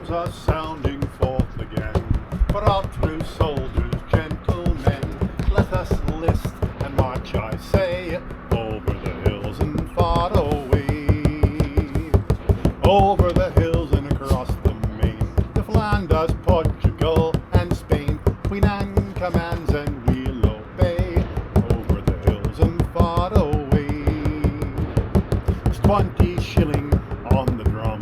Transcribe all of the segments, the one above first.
drums are sounding forth again. For our true soldiers, gentlemen, let us list and march, I say, over the hills and far away. Over the hills and across the main, to Flanders, Portugal, and Spain. Queen Anne commands and we'll obey. Over the hills and far away. It's 20 shilling on the drum.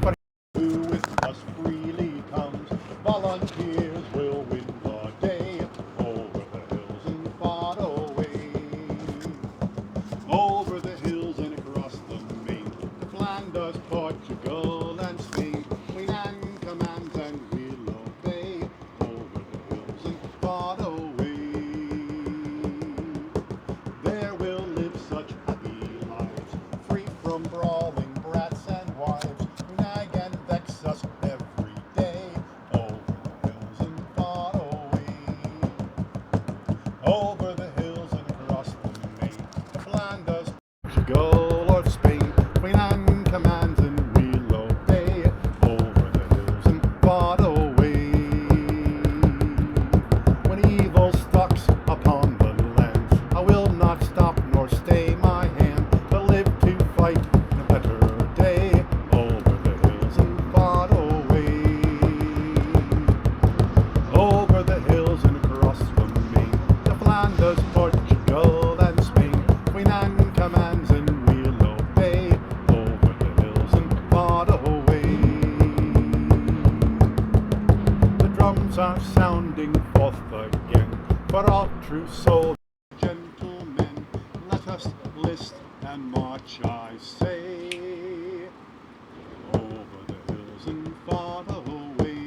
But who with us freely comes, volunteers will win the day. Over the hills and far away. Over the hills and across the main, to Flanders, Portugal, and Spain. Queen Anne commands and we'll obey. Over the hills and far away. There will live such happy lives, free from brawling brats and wives, who nag and vex us every day. Over the hills and far away. Over the hills and across the main, to Flanders, Portugal, or Spain. Queen Anne commands and we'll obey. Over the hills and far away. When evil stalks upon the land, I will not stop nor stay my hand, to live to fight in a better day. Over the hills and far away. Over the hills and across the main, to Flanders, Portugal, and Spain. Queen Anne commands and we'll obey. Over the hills and far away. The drums are sounding forth again. For all true soldiers, gentlemen, let us list and march, I say. Over the hills and far away.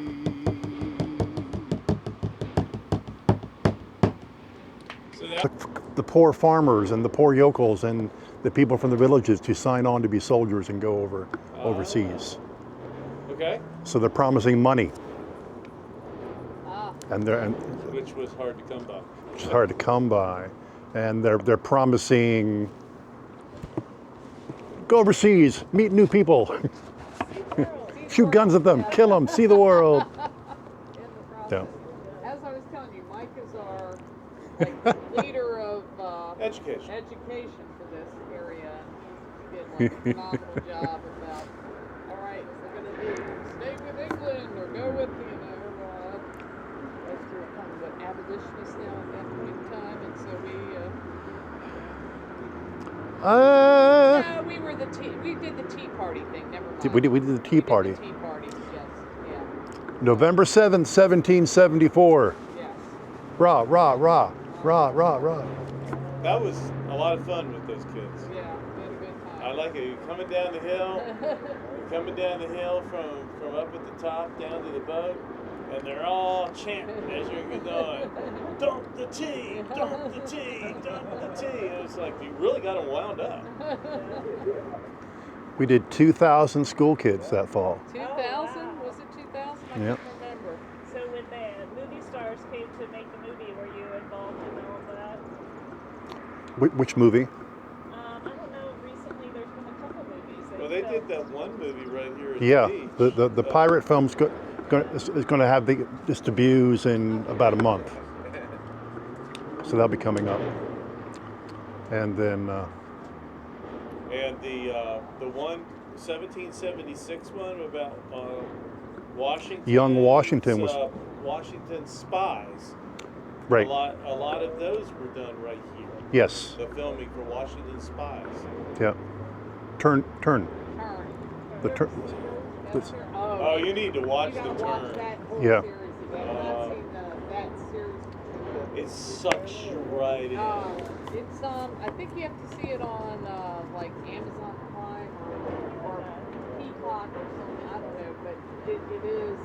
So that, The poor farmers and the poor yokels and the people from the villages to sign on to be soldiers and go overseas. okay, So they're promising money, Ah, and which was hard to come by. it's hard to come by, and they're promising go overseas, meet new people, shoot guns at them, kill them, see the world. in the process. Yeah. As I was telling you, Mike is our leader of Education. education for this area. He did like a phenomenal job about, all right, we're going to do stay with England or go with, as to kind of an abolitionist now at that point in time. And so we were we did the Tea Party thing, never mind. We did the Tea Party. The Tea Party, yes, yeah, November 7th, 1774. yes. Rah, rah, rah, rah, rah, rah. That was a lot of fun with those kids. Yeah, we had a good time. I like it. You're coming down the hill. You're coming down the hill from up at the top down to the boat, and they're all chanting as you're going, "Dump the tea, dump the tea, dump the tea." And it's like you really got them wound up. We did 2,000 school kids that fall. 2000? Was it 2000? I Yep. can't remember. So when the movie stars came to make the movie, were you involved in all of that? Which movie? I don't know. Recently, there's been a couple movies. Well, they did that one movie right here at Yeah, the beach. the pirate film's is going to have its debuts in about a month. So that'll be coming up. And then And the one 1776 one about Washington. Young Washington was Washington's spies. right. A lot of those were done right here. Yes. The filming for Washington Spies. Yeah. Turn. Turn. The turn. That's This- her- Oh, you need to watch you The gotta watch Turn. that whole Yeah. series again. I've not seen that series. It sucks you right in. It's I think you have to see it on like Amazon Prime or Peacock or something. I don't know, but it is.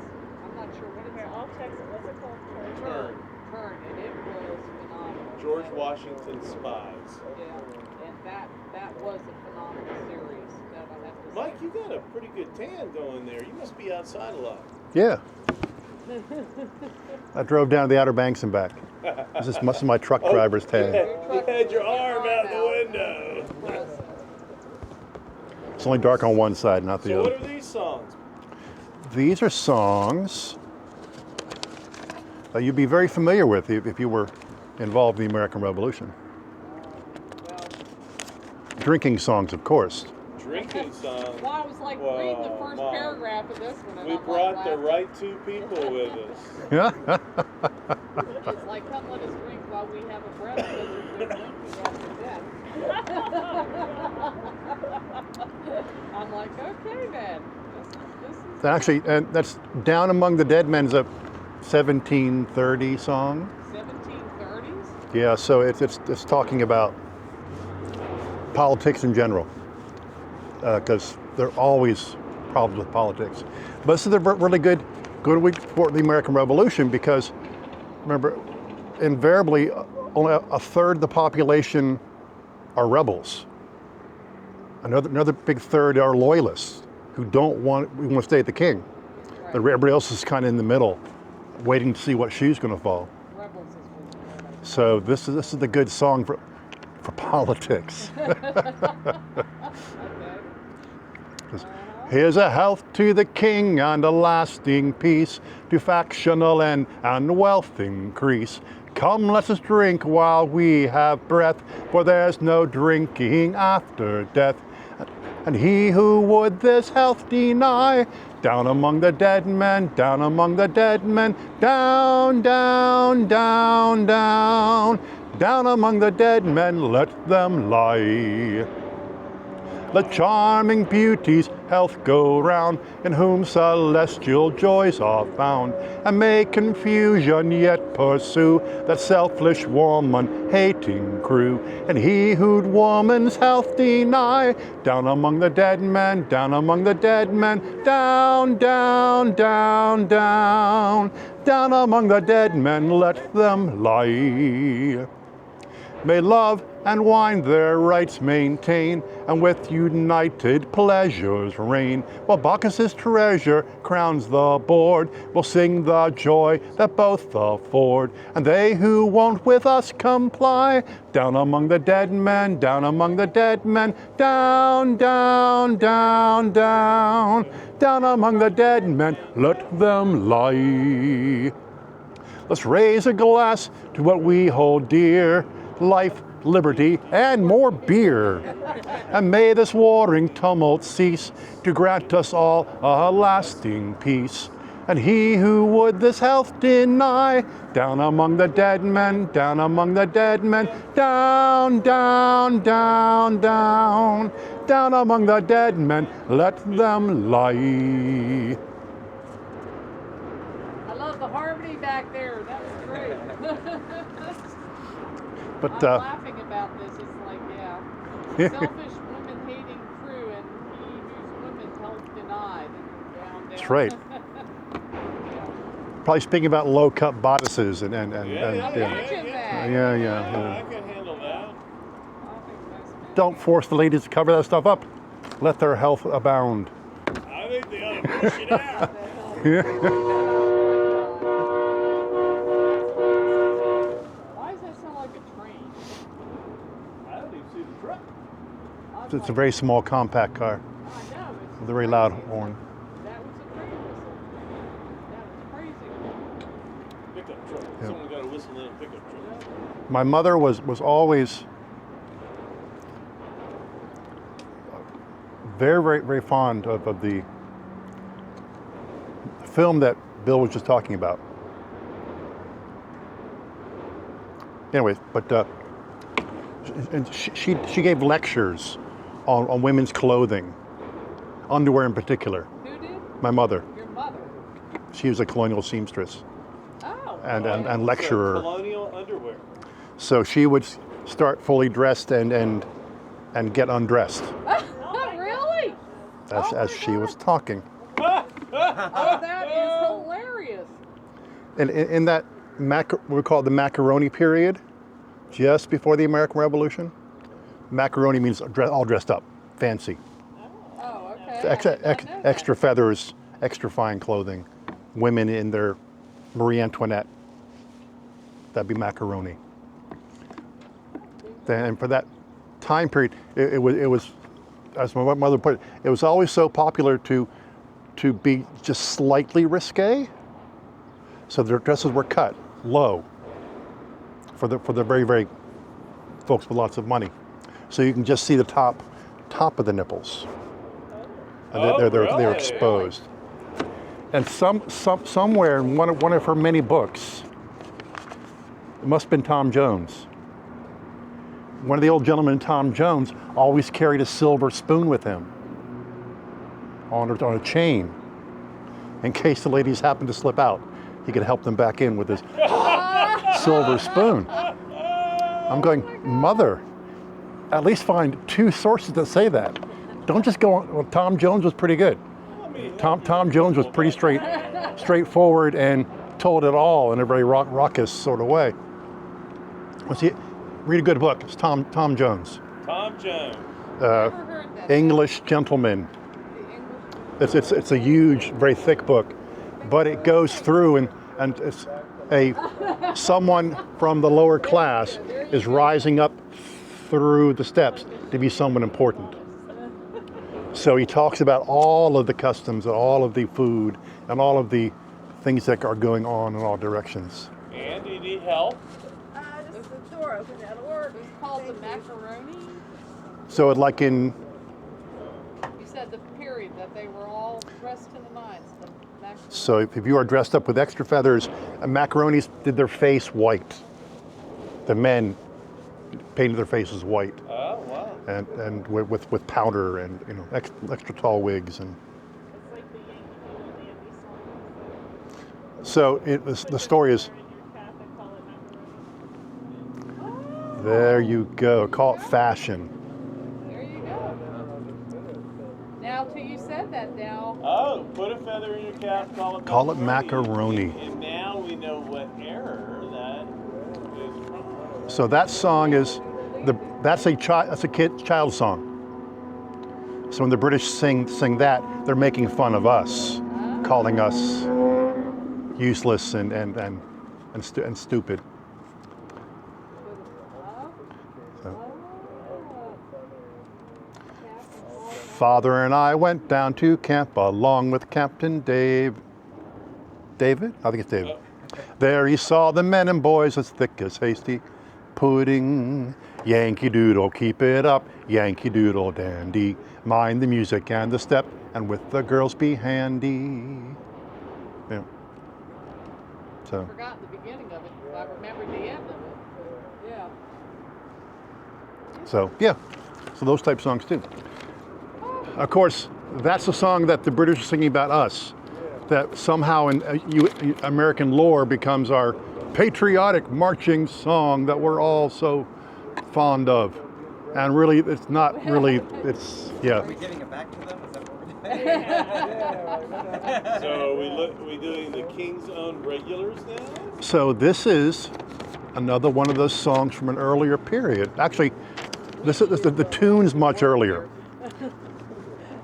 I'm not sure what it's Here, I'll on. text it. What's it called? Turn. Turn, and it was phenomenal. George Washington Spies. Yeah, and that was a phenomenal series. That I have to say. Mike, you got a pretty good tan going there. You must be outside a lot. Yeah. I drove down to the Outer Banks and back. This is my truck driver's tag. You had your arm out the window. Impressive. It's only dark on one side, not the So what other. are these songs? These are songs that you'd be very familiar with if you were involved in the American Revolution. Well, Drinking songs, of course. Drinking song. well, I was like Well, reading the first Mom, paragraph of this one, and We I'm brought like the laughing. right two people with us. Yeah. It's like, come let us drink while we have a breath, because there's no drinking after death. I'm like, okay then. This is Actually, and that's Down Among the Dead Men's a 1730 song. 1730s? Yeah, so it's talking about politics in general, because there are always problems with politics. But this is a really good week for the American Revolution, because remember, invariably, only a third of the population are rebels. Another big third are loyalists who want to stay with the king. Right. Everybody else is kind of in the middle, waiting to see what shoe's going to fall. Rebels is what it's So this is the good song for politics. Okay. Here's a health to the king and a lasting peace, to factional and wealth increase. Come, let us drink while we have breath, for there's no drinking after death. And he who would this health deny, down among the dead men, down among the dead men, down, down, down, down, down among the dead men, let them lie. Let charming beauty's health go round, in whom celestial joys are found, and may confusion yet pursue that selfish woman-hating crew. And he who'd woman's health deny, down among the dead men, down among the dead men, down, down, down, down, down among the dead men, let them lie. May love and wine their rights maintain, and with united pleasures reign. While Bacchus's treasure crowns the board, we'll sing the joy that both afford. And they who won't with us comply, down among the dead men, down among the dead men, down, down, down, down, down among the dead men, let them lie. Let's raise a glass to what we hold dear, life, liberty, and more beer. And may this warring tumult cease, to grant us all a lasting peace. And he who would this health deny, down among the dead men, down among the dead men, down, down, down, down, down among the dead men, let them lie. I love the harmony back there. That was great. But I'm laughing about this. It's like, yeah, selfish women-hating crew, and he whose women's health denied. Down, down. That's right. Probably speaking about low-cut bodices and Imagine that. yeah. I can handle that. I think that's Don't force the ladies to cover that stuff up. Let their health abound. I think they ought to push it out. Why does that sound like a train? I don't even see the truck. It's a very small, compact car I know. It's with a very loud crazy. horn. That was a train whistle. That was crazy. Pickup truck. Yeah. Someone got a whistle in a pickup truck. My mother was always very, very, very fond of the film that Bill was just talking about. Anyways, but and she gave lectures on women's clothing, underwear in particular. Who did? My mother, Your mother. she was a colonial seamstress Oh. and lecturer. So colonial underwear. So she would start fully dressed and get undressed Really? as, Oh as my she was God. talking. Oh, that is hilarious. And in that what we call the macaroni period, just before the American Revolution, macaroni means all dressed up, fancy. Oh, okay. Extra feathers, extra fine clothing. Women in their Marie Antoinette, that'd be macaroni. And for that time period, it was, as my mother put it was always so popular to to be just slightly risque. So their dresses were cut low for the very, very folks with lots of money. So you can just see the top of the nipples. And they're exposed. And somewhere in one of her many books, it must have been Tom Jones. One of the old gentlemen, Tom Jones, always carried a silver spoon with him on a chain. In case the ladies happened to slip out, he could help them back in with his silver spoon. I'm going, Mother, at least find 2 sources that say that. Don't just go on. Well, Tom Jones was pretty good. Tom Jones was pretty straightforward and told it all in a very raucous sort of way. Let's see, read a good book. It's Tom Jones. Tom Jones. English Gentleman. It's a huge, very thick book, but it goes through and it's someone from the lower class is rising up through the steps to be someone important. So he talks about all of the customs and all of the food and all of the things that are going on in all directions. And do you need help? Just the door open, that'll work. It's called the macaroni. So it like in, You said the period that they were all dressed to the nines. The macaroni. so if you are dressed up with extra feathers, macaronis did their face white. The men painted their faces white. Oh, wow. And with powder and extra tall wigs and It's like the Yankee Doodle Dandy song. so the story is In your cap and call it macaroni. there you go, call it fashion. There you go. Now, till you said that now. Oh, put a feather in your cap, Call it macaroni. And now we know what error that is from. So that song is that's a child song. So when the British sing that, they're making fun of us, calling us useless and stupid. Father and I went down to camp along with Captain David? I think it's David. There he saw the men and boys as thick as hasty pudding. Yankee Doodle, keep it up, Yankee Doodle dandy. Mind the music and the step, and with the girls be handy. Yeah. So. I forgot the beginning of it, but I remembered the end of it. Yeah. So yeah. So those type songs too. Of course, that's the song that the British are singing about us. That somehow in American lore becomes our patriotic marching song that we're all so fond of. And really, it's not really, it's, yeah. Are we giving it back to them? Is that what we're doing? So are we doing the King's Own regulars now? So this is another one of those songs from an earlier period. Actually, the tune's much earlier.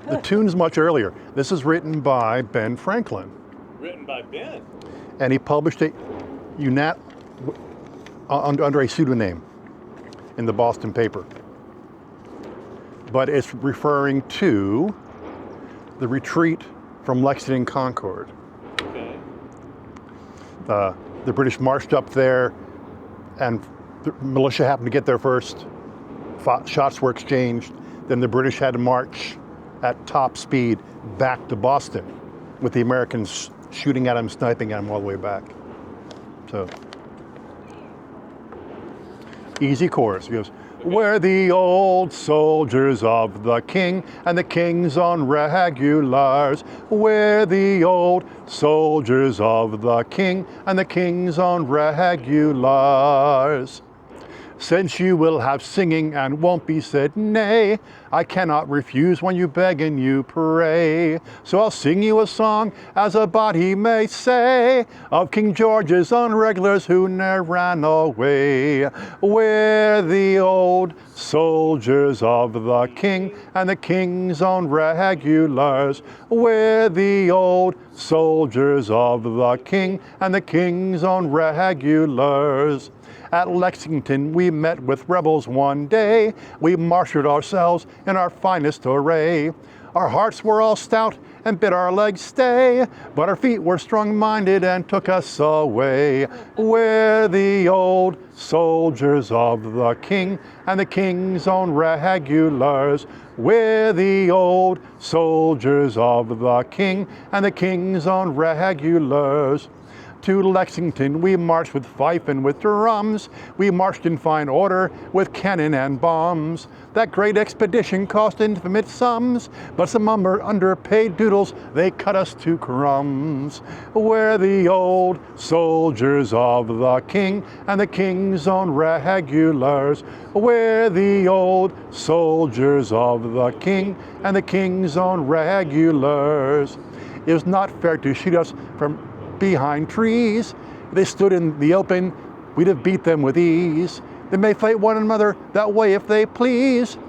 The tune's much earlier. This is written by Ben Franklin. Written by Ben. And he published it under a pseudonym in the Boston paper. But it's referring to the retreat from Lexington Concord. Okay. The British marched up there, and the militia happened to get there first. Shots were exchanged. Then the British had to march at top speed back to Boston, with the Americans shooting at them, sniping at them all the way back. So, easy chorus. He goes, we're the old soldiers of the king, and the king's on regulars. We're the old soldiers of the king, and the king's on regulars. Since you will have singing and won't be said nay, I cannot refuse when you beg and you pray. So I'll sing you a song, as a body may say, of King George's own regulars who ne'er ran away. We're the old soldiers of the king, and the king's own regulars. We're the old soldiers of the king, and the king's own regulars. At Lexington we met with rebels one day. We marshaled ourselves in our finest array. Our hearts were all stout and bid our legs stay. But our feet were strong-minded and took us away. We're the old soldiers of the king and the king's own regulars. We're the old soldiers of the king and the king's own regulars. To Lexington we marched with fife and with drums. We marched in fine order with cannon and bombs. That great expedition cost infinite sums, but some underpaid doodles, they cut us to crumbs. We're the old soldiers of the king and the king's own regulars. We're the old soldiers of the king and the king's own regulars. It was not fair to shoot us from behind trees. If they stood in the open, we'd have beat them with ease. They may fight one another that way if they please,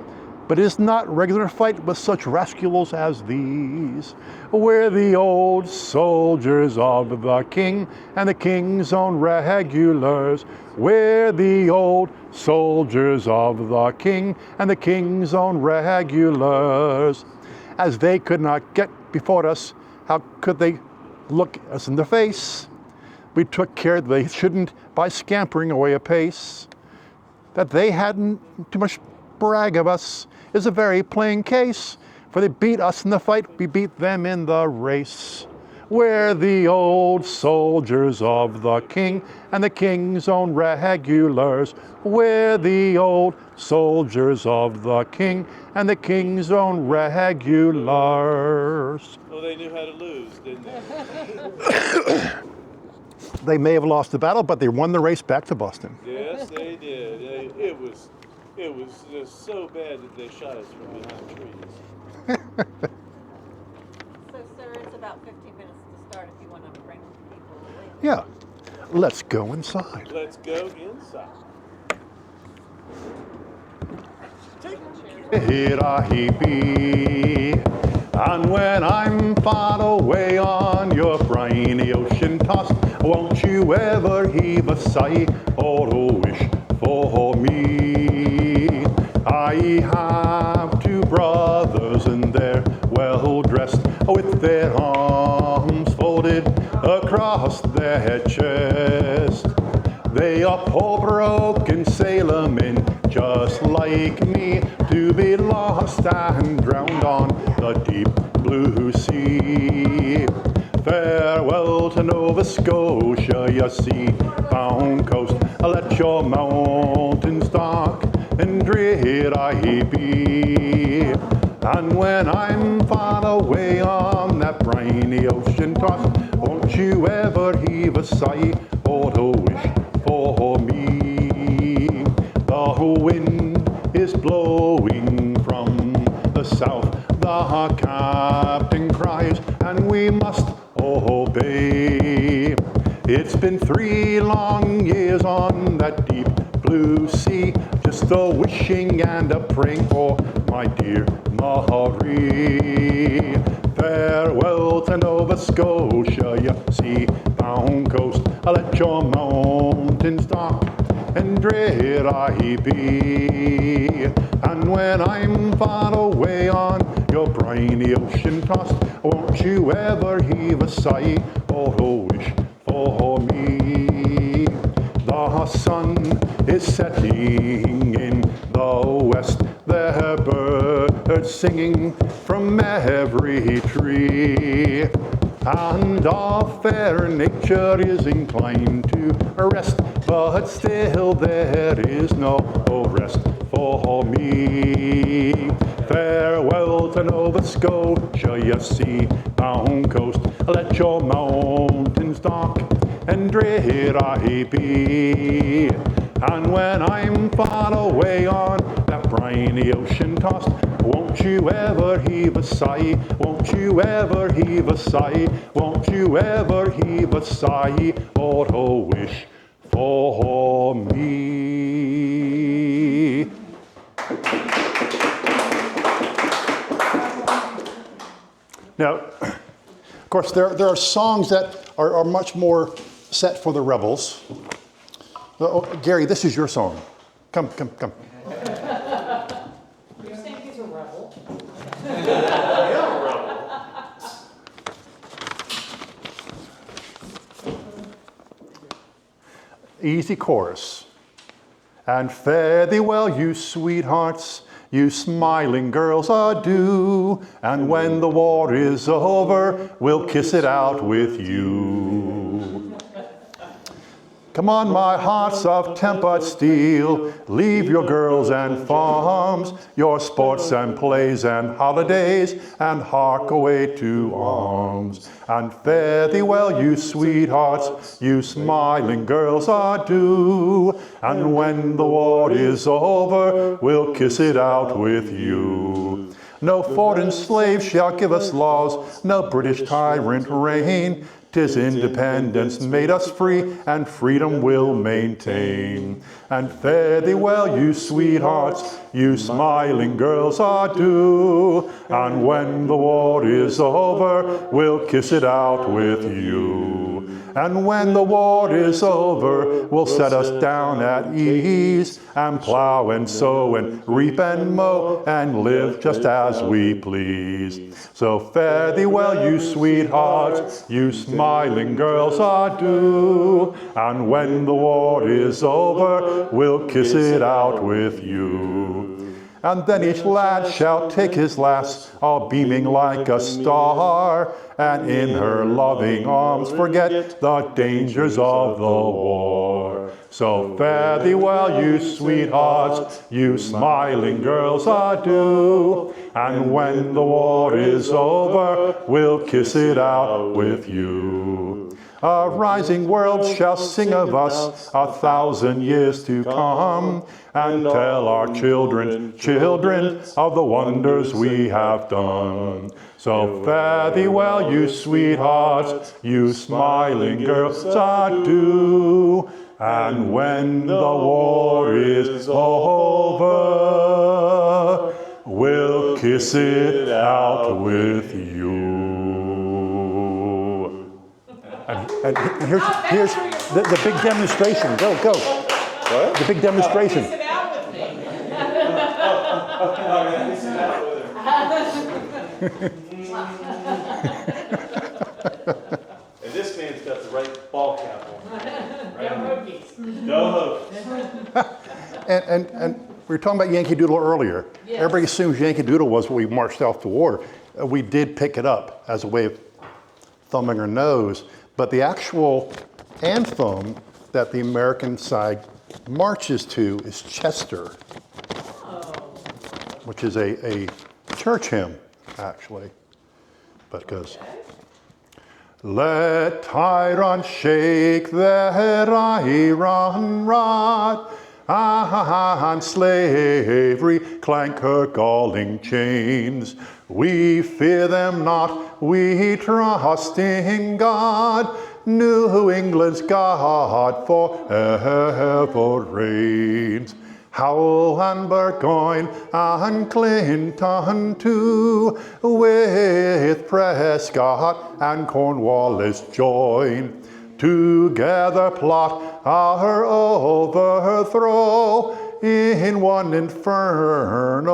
but it is not regular fight with such rascals as these. We're the old soldiers of the king and the king's own regulars. We're the old soldiers of the king and the king's own regulars. As they could not get before us, how could they look us in the face? We took care that they shouldn't by scampering away apace. That they hadn't too much brag of us is a very plain case, for they beat us in the fight, we beat them in the race. We're the old soldiers of the king and the king's own regulars. We're the old soldiers of the king and the king's own regulars. Well, they knew how to lose, didn't they? They may have lost the battle, but they won the race back to Boston. Yes, they did. It was just so bad that they shot us from behind trees. So, sir, it's about 15 minutes to start if you want to bring people away. Yeah, let's go inside. Let's go inside. Hee-ra-hee-bee. And when I'm far away on your briny ocean tossed, won't you ever heave a sigh or a wish for me? I have two brothers and they're well dressed with their arms folded across their chest. They are poor broken sailormen just like me, to be lost and drowned on the deep blue sea. Farewell to Nova Scotia, your sea-bound coast. Let your mountains dark and drear I be. And when I'm far away on that briny ocean toss, won't you ever heave a sigh or a wish for me? The wind is blowing from the south, the captain cries, and we must obey. It's been 3 long years on that deep blue sea, just a wishing and a praying for my dear Marie. Farewell to Nova Scotia, your sea-bound coast. Let your mountains dark and drear I be. And when I'm far away on your briny ocean tossed, won't you ever heave a sigh or a wish for me? The sun is setting in the west, there are birds singing from every tree, and our fair nature is inclined to rest, but still there is no rest for me. Farewell to Nova Scotia, your sea-bound coast. Let your mountains dark and drear I be. And when I'm far away on that briny ocean tossed, won't you ever heave a sigh? Won't you ever heave a sigh? Won't you ever heave a sigh or a wish for me? Now, of course, there are songs that are much more set for the rebels. Oh, Gary, this is your song. Come. You're saying he's a rebel? Yeah, rebel. easy chorus. And fare thee well, you sweethearts, you smiling girls, adieu. And when the war is over, we'll kiss it out with you. Come on, my hearts of tempered steel, leave your girls and farms, your sports and plays and holidays, and hark away to arms. And fare thee well, you sweethearts, you smiling girls, adieu. And when the war is over, we'll kiss it out with you. No foreign slave shall give us laws, no British tyrant reign. 'Tis independence made us free, and freedom we'll maintain. And fare thee well, you sweethearts, you smiling girls, adieu. And when the war is over, we'll kiss it out with you. And when the war is over, we'll set us down at ease, and plow and sow and reap and mow, and live just as we please. So fare thee well, you sweethearts, you smiling girls, adieu. And when the war is over, we'll kiss it out with you. And then each lad shall take his lass, all beaming like a star, and in her loving arms forget the dangers of the war. So fare thee well, you sweethearts, you smiling girls, adieu. And when the war is over, we'll kiss it out with you. A rising world shall sing of us 1,000 years to come, and tell our children, children, of the wonders we have done. So fare thee well, you sweethearts, you smiling girls, adieu. And when the war is over, we'll kiss it out with you. And here's the big demonstration. Go. What? The big demonstration. Sit out with me. And this man's got the right ball cap on. Right? Go Hokies. And we were talking about Yankee Doodle earlier. Yes. Everybody assumes Yankee Doodle was when we marched off to war. We did pick it up as a way of thumbing our nose, but the actual anthem that the American side marches to is Chester, which is a church hymn, actually. Because let tyrants shake their iron rod, and slavery clank her galling chains. We fear them not, we trust in God. New England's God forever reigns. Howell and Burgoyne and Clinton too, with Prescott and Cornwallis join. Together plot our overthrow, in one infernally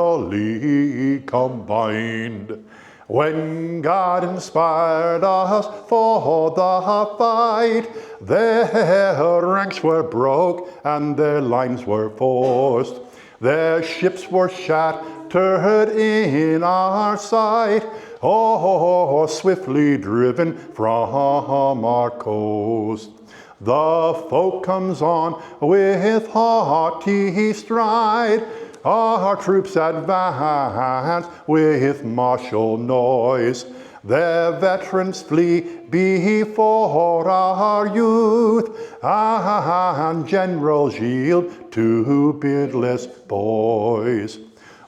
combined. When God inspired us for the fight, their ranks were broke and their lines were forced. Their ships were shattered in our sight, or swiftly driven from our coast. The foe comes on with haughty stride, our troops advance with martial noise. Their veterans flee before our youth, and generals yield to beardless boys.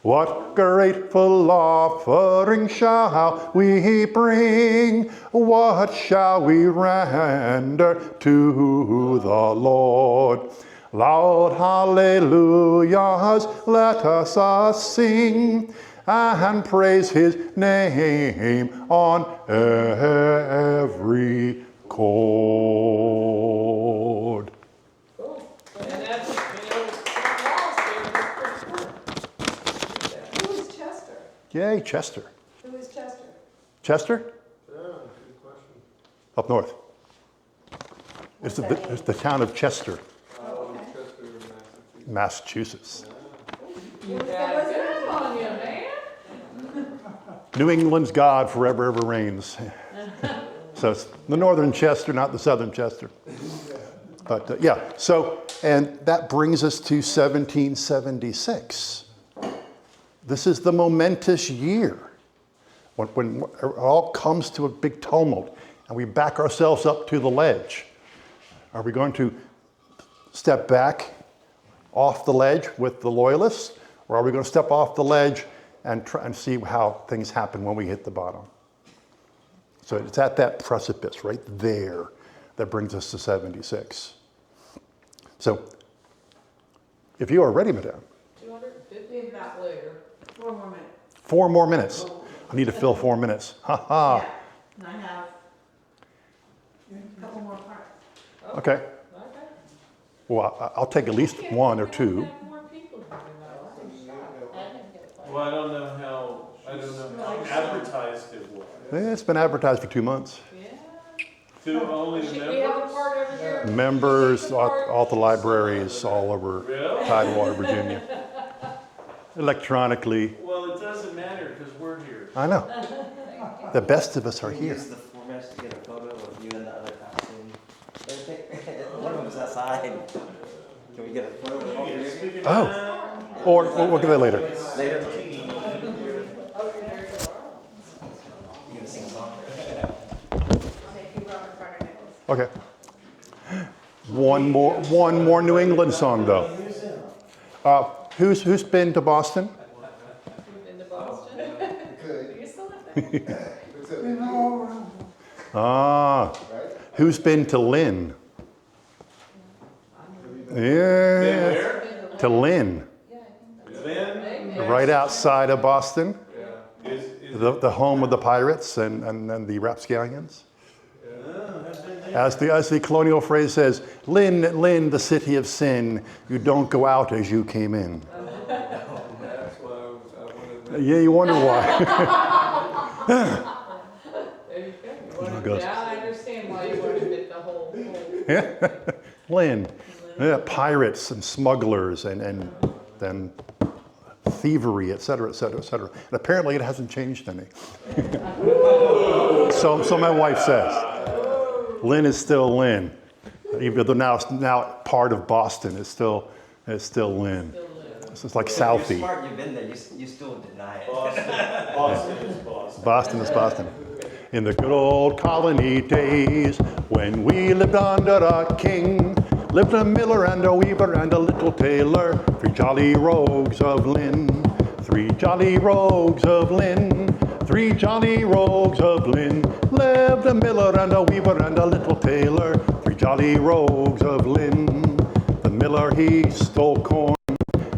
What grateful offering shall we bring? What shall we render to the Lord? Loud hallelujahs let us sing, and praise his name on every chord. Cool. And that's, Who is Chester? Yay, Chester. Who is Chester? Chester? Yeah, good question. Up north. It's the town of Chester. Massachusetts. Yeah, good on you, man. New England's God forever ever reigns. So it's the northern Chester, not the southern Chester. But yeah, so, and that brings us to 1776. This is the momentous year when it all comes to a big tumult and we back ourselves up to the ledge. Are we going to step back off the ledge with the loyalists, or are we going to step off the ledge and try and see how things happen when we hit the bottom? So it's at that precipice right there that brings us to 76. So if you are ready, Madame. 250 about later. 4 more minutes. 4 more minutes. I need to fill 4 minutes. Ha ha. Yeah, and I have a couple more parts. Okay. Okay. Well, I'll take at least 1 or 2. Have more people than Well, I don't know how advertised it was. It's been advertised for 2 months. Yeah. To only the We have a members? part every year. Members, all the libraries all over Really? Tidewater, Virginia. Electronically. Well, it doesn't matter because we're here. I know. The best of us are Can we here. use the formats to get a photo of you and the other costume? One of them's outside. Can we get a photo of all three of you? Oh. Or we'll look at that later. Later. You gonna sing a song? Okay. One more New England song though. Who's been to Boston? In the Boston. You still live there? Who's been to Lynn? Yeah. To Lynn. Then, Right outside of Boston. is The home of the pirates and the rapscallions. As the colonial phrase says, Lynn, Lynn, the city of sin, you don't go out as you came in. That's why I wanted Yeah, you wonder why. There you go. There it goes. Now I understand why you wanted to get the whole. Lynn. Yeah, pirates and smugglers and then thievery, et cetera, et cetera, et cetera. And apparently it hasn't changed any. So my wife says. Lynn is still Lynn. Even though now part of Boston is still Lynn. It's just like You're Southie. smart, you've been there, you still deny it. Boston is Boston. Boston is Boston. In the good old colony days, when we lived under a king, lived a miller and a weaver and a little tailor, 3 jolly rogues of Lynn. 3 jolly rogues of Lynn. 3 jolly rogues of Lynn. Lived a miller and a weaver and a little tailor, 3 jolly rogues of Lynn. The miller he stole corn,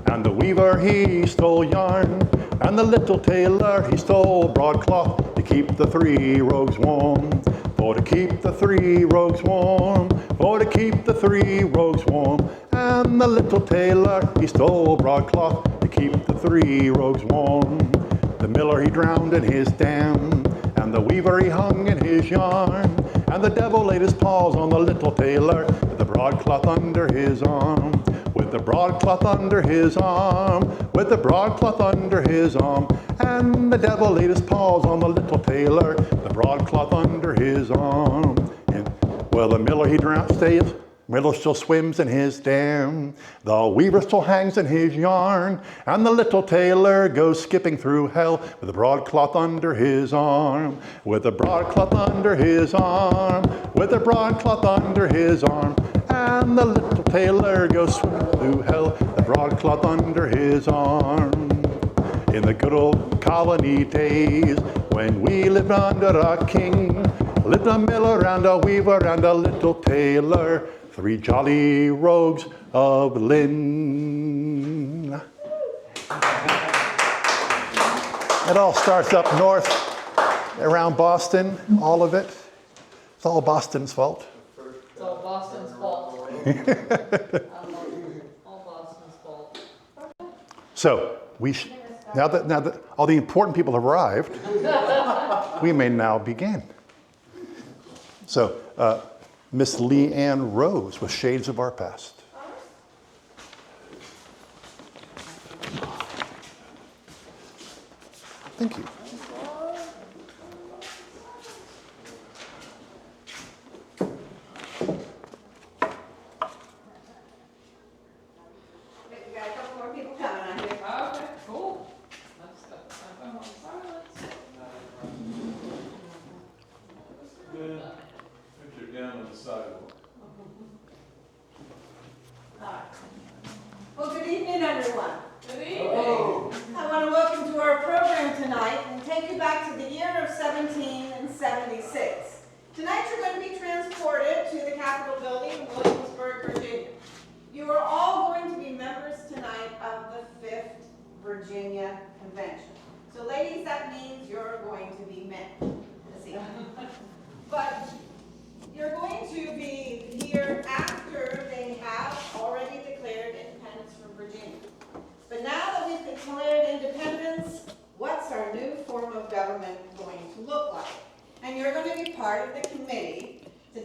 and the weaver he stole yarn, and the little tailor he stole broadcloth to keep the 3 rogues warm. For to keep the 3 rogues warm, for to keep the 3 rogues warm. And the little tailor he stole broadcloth to keep the 3 rogues warm. The miller he drowned in his dam, and the weaver he hung in his yarn, and the devil laid his paws on the little tailor with the broadcloth under his arm. With the broadcloth under his arm, with the broadcloth under his arm, and the devil laid his paws on the little tailor, the broadcloth under his arm. And, well, the miller he stays. Miller still swims in his dam, the weaver still hangs in his yarn, and the little tailor goes skipping through hell with the broadcloth under his arm, with the broadcloth under his arm, with the broadcloth under his arm, and the little tailor goes swimming through hell, the broadcloth under his arm. In the good old colony days, when we lived under a king, lived a miller and a weaver and a little tailor, 3 jolly rogues of Lynn. It all starts up north around Boston, all of it. It's all Boston's fault. It's all Boston's fault. All Boston's fault. So now that all the important people have arrived, we may now begin. So, Miss Lee Ann Rose with Shades of Our Past. Thank you. We got a couple more people coming on here. Okay, cool. Let's go. Silence. Good. If you're down on the sidewalk. All right. Well, good evening, everyone. Good evening. I want to welcome to our program tonight and take you back to the year of 1776. Tonight you're going to be transported to the Capitol building in Williamsburg, Virginia. You are all going to be members tonight of the 5th Virginia Convention. So ladies, that means you're going to be men this evening. But you're going to be here after they have already declared independence from Virginia. But now that we've declared independence, what's our new form of government going to look like? And you're going to be part of the committee to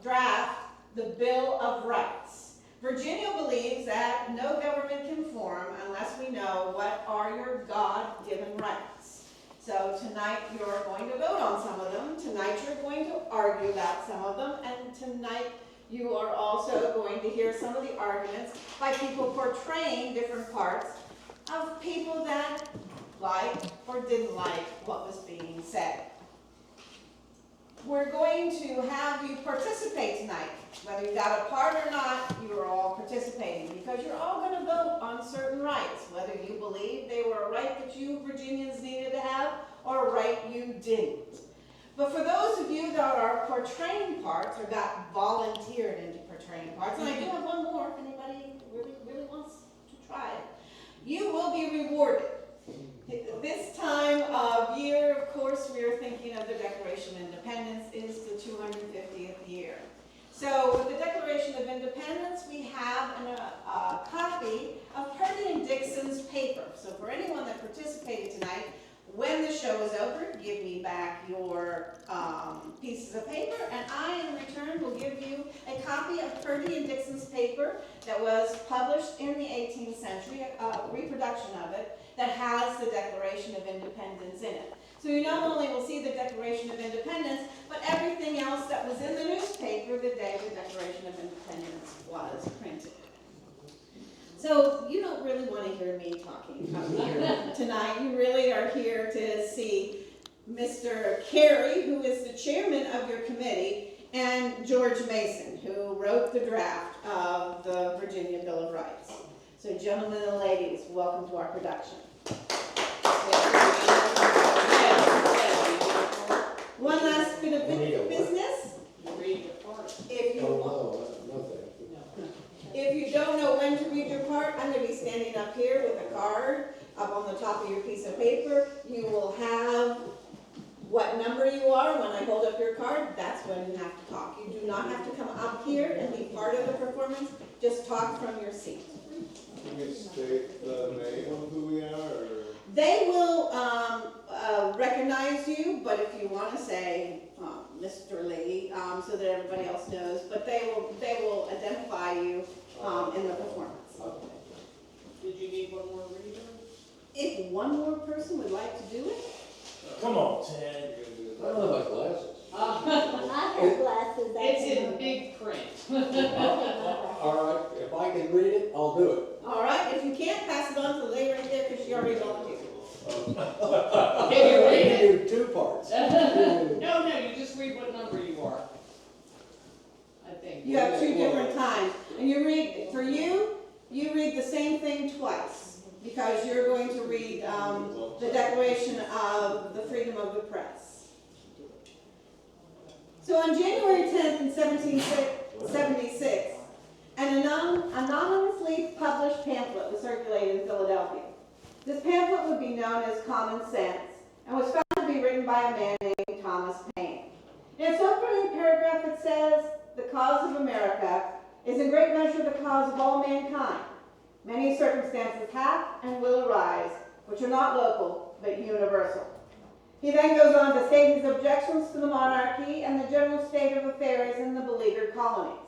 draft the Bill of Rights. Virginia believes that no government can form unless we know what are your God-given rights. So tonight you're going to vote on some of them, tonight you're going to argue about some of them, and tonight you are also going to hear some of the arguments by people portraying different parts of people that liked or didn't like what was being said. We're going to have you participate tonight. Whether you got a part or not, you are all participating because you're all going to vote on certain rights, whether you believe they were a right that you Virginians needed to have or a right you didn't. But for those of you that are portraying parts or got volunteered into portraying parts, and I do have one more if anybody really wants to try it, you will be rewarded. This time of year, of course, we are thinking of the Declaration of Independence is the 250th year. So with the Declaration of Independence, we have a copy of Purdy and Dixon's paper. So for anyone that participated tonight, when the show is over, give me back your pieces of paper, and I, in return, will give you a copy of Purdy and Dixon's paper that was published in the 18th century, a reproduction of it, that has the Declaration of Independence in it. So you not only will see the Declaration of Independence, but everything else that was in the newspaper the day the Declaration of Independence was printed. So you don't really want to hear me talking up here tonight. You really are here to see Mr. Carey, who is the chairman of your committee, and George Mason, who wrote the draft of the Virginia Bill of Rights. So gentlemen and ladies, welcome to our production. One last bit of business. If you don't know when to read your part, I'm going to be standing up here with a card up on the top of your piece of paper. You will have what number you are. When I hold up your card, that's when you have to talk. You do not have to come up here and be part of the performance. Just talk from your seat. Can you state the name of who we are? Or? They will recognize you, but if you want to say Mr. Lee, so that everybody else knows, but they will identify you in the performance. Okay. Did you need one more reader? If one more person would like to do it. Come on, Ted. I don't have my glasses. I have glasses. It's in big print. All right, if I can read it, I'll do it. All right, if you can't, pass it on to the lady right there because she already volunteered. Can you read it? Do two parts. No, you just read what number you are. I think. You have two different times. And you read, for you read the same thing twice because you're going to read the Declaration of the Freedom of the Press. So on January 10th in 1776, an anonymously published pamphlet was circulated in Philadelphia. This pamphlet would be known as Common Sense and was found to be written by a man named Thomas Paine. In its opening paragraph it says, "The cause of America is in great measure the cause of all mankind. Many circumstances have and will arise which are not local but universal." He then goes on to state his objections to the monarchy and the general state of affairs in the beleaguered colonies.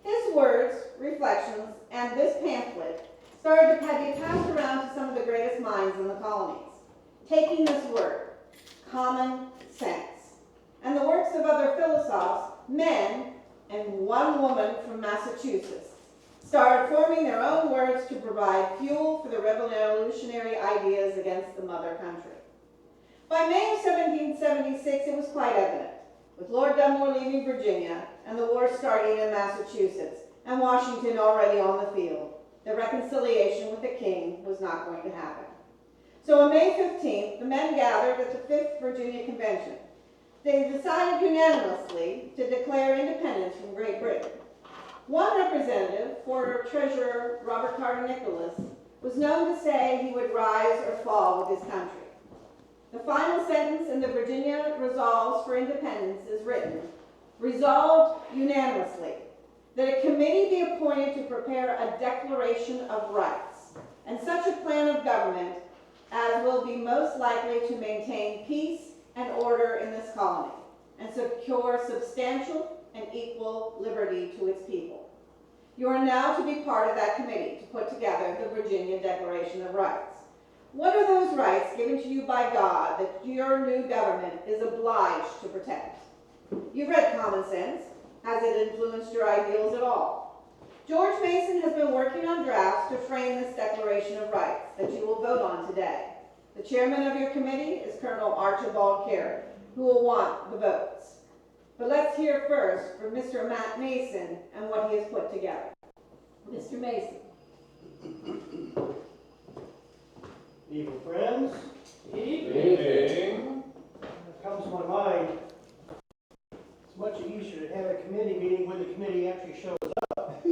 His words, reflections, and this pamphlet started to be passed around to some of the greatest minds in the colonies. taking this word, common sense, and the works of other philosophers, men, and one woman from Massachusetts, started forming their own words to provide fuel for the revolutionary ideas against the mother country. By May of 1776, it was quite evident, with Lord Dunmore leaving Virginia and the war starting in Massachusetts and Washington already on the field, that reconciliation with the king was not going to happen. So on May 15th, the men gathered at the 5th Virginia Convention. They decided unanimously to declare independence from Great Britain. One representative, former Treasurer Robert Carter Nicholas, was known to say he would rise or fall with his country. The final sentence in the Virginia Resolves for Independence is written, resolved unanimously that a committee be appointed to prepare a Declaration of Rights and such a plan of government as will be most likely to maintain peace and order in this colony and secure substantial and equal liberty to its people. You are now to be part of that committee to put together the Virginia Declaration of Rights. What are those rights given to you by God that your new government is obliged to protect? You've read Common Sense. Has it influenced your ideals at all? George Mason has been working on drafts to frame this Declaration of Rights that you will vote on today. The chairman of your committee is Colonel Archibald Carey, who will want the votes. But let's hear first from Mr. Matt Mason and what he has put together. Mr. Mason. Evening, friends. Evening. It comes to my mind, it's much easier to have a committee meeting when the committee actually shows up.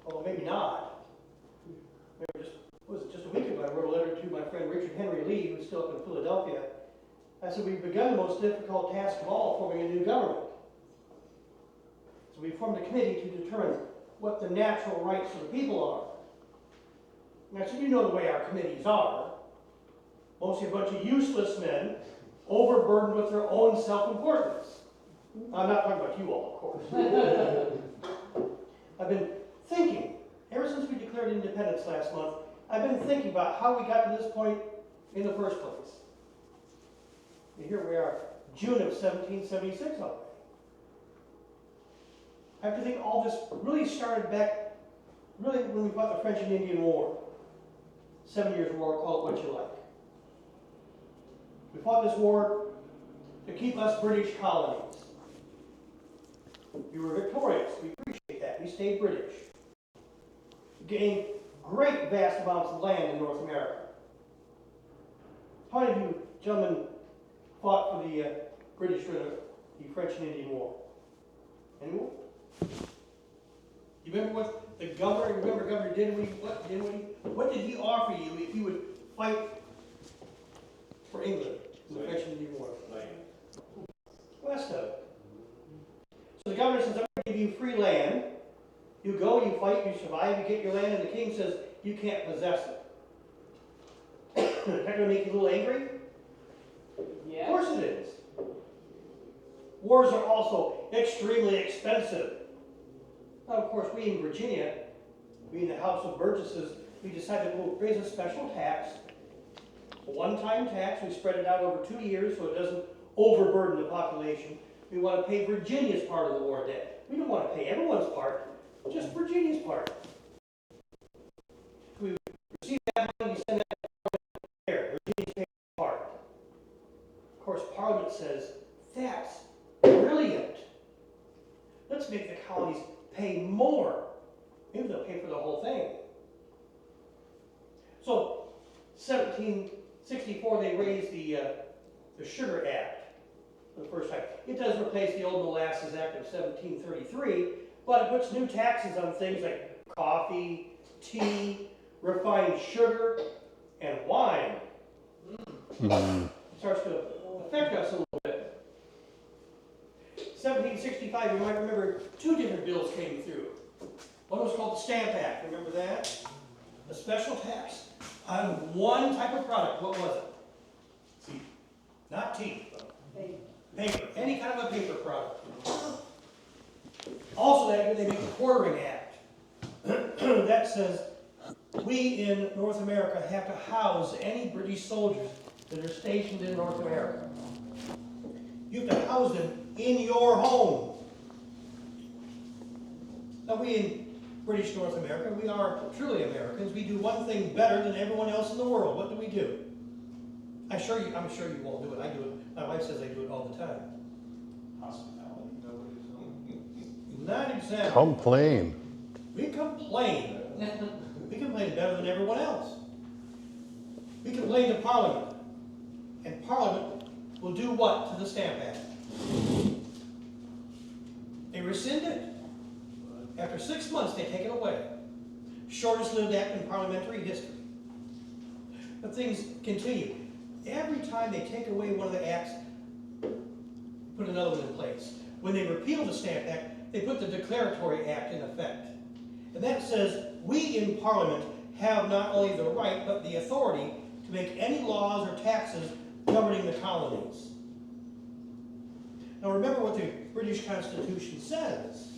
Well, maybe not. Just a week ago, I wrote a letter to my friend Richard Henry Lee, who's still up in Philadelphia. I said, we've begun the most difficult task of all, forming a new government. So we formed a committee to determine what the natural rights of the people are. And I said, you know the way our committees are. Mostly a bunch of useless men, overburdened with their own self-importance. I'm not talking about you all, of course. I've been thinking, ever since we declared independence last month, I've been thinking about how we got to this point in the first place. And here we are, June of 1776 already. I have to think all this really started back, really when we fought the French and Indian War. 7 Years' War, call it what you like. We fought this war to keep us British colonies. We were victorious. We appreciate that. We stayed British. We gained great vast amounts of land in North America. How many of you gentlemen fought for the British during the French and Indian War? Anyone? You remember what the governor, Governor Dinwiddie, what did he offer you if you would fight for England in the French and Indian War? West of it. So the governor says, I'm going to give you free land. You go, you fight, you survive, you get your land, and the king says, you can't possess it. Is that going to make you a little angry? Yes. Of course it is. Wars are also extremely expensive. Now, of course, we in Virginia, we in the House of Burgesses, we decided to raise a special tax, a one-time tax. We spread it out over 2 years so it doesn't overburden the population. We want to pay Virginia's part of the war debt. We don't want to pay everyone's part, just Virginia's part. We receive that money, we send that there. Virginia's paying part. Of course, Parliament says, that's brilliant. Let's make the colonies pay more. Maybe they'll pay for the whole thing. So, 1764, they raised the Sugar Act for the first time. It does replace the old Molasses Act of 1733, but it puts new taxes on things like coffee, tea, refined sugar, and wine. It starts to affect us a little bit. 1765, you might remember, two different bills came through. One was called the Stamp Act, remember that? A special tax on one type of product. What was it? Tea. Not tea. Paper. Any kind of a paper product. Also that year they make the Quartering Act. That says we in North America have to house any British soldiers that are stationed in North America. You have to house them in your home. Now we in British North America, we are truly Americans. We do one thing better than everyone else in the world. What do? I'm sure you all do it. I do it. My wife says I do it all the time. Hospitality, nobody's Not exactly. Complain. We complain. We complain better than everyone else. We complain to Parliament. And Parliament will do what to the Stamp Act? They rescind it. After 6 months, they take it away. Shortest lived act in parliamentary history. But things continue. Every time they take away one of the acts, put another one in place. When they repeal the Stamp Act, they put the Declaratory Act in effect. And that says, we in Parliament have not only the right, but the authority to make any laws or taxes governing the colonies. Now remember what the British Constitution says.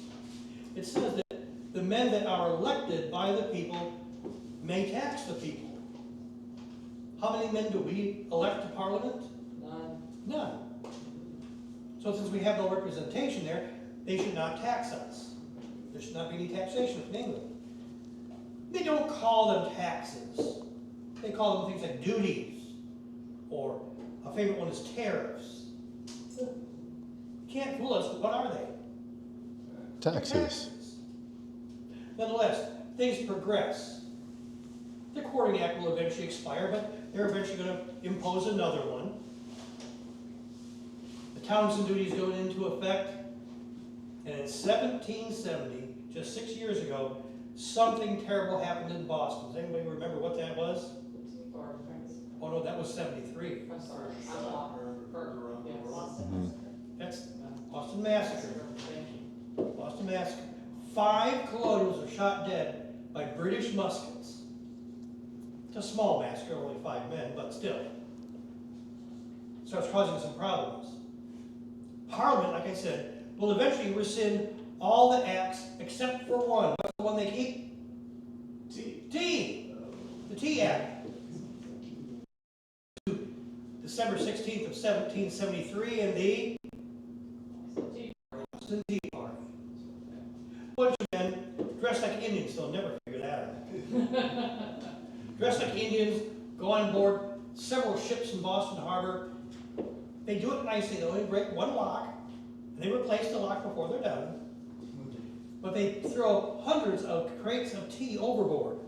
It says that the men that are elected by the people may tax the people. How many men do we elect to Parliament? None. So since we have no representation there, they should not tax us. There should not be any taxation from England. They don't call them taxes. They call them things like duties, or a favorite one is tariffs. Can't fool us, but what are they? Taxes. Nonetheless, things progress. The Quartering Act will eventually expire, but they're eventually going to impose another one. The Townshend duties go into effect, and in 1770, just 6 years ago, something terrible happened in Boston. Does anybody remember what that was? Oh no, that was 73. I'm sorry. That's Boston Massacre. Boston Massacre. 5 colonials are shot dead by British muskets. It's a small massacre, only 5 men, but still. Starts causing some problems. Parliament, like I said, will eventually rescind all the acts except for one. What's the one they keep? T. The Tea Act. December 16th of 1773, and the Boston Tea Party. A bunch of men dressed like Indians, they'll never figure that out. Dressed like Indians, go on board several ships in Boston Harbor. They do it nicely, they only break one lock, and they replace the lock before they're done. But they throw hundreds of crates of tea overboard.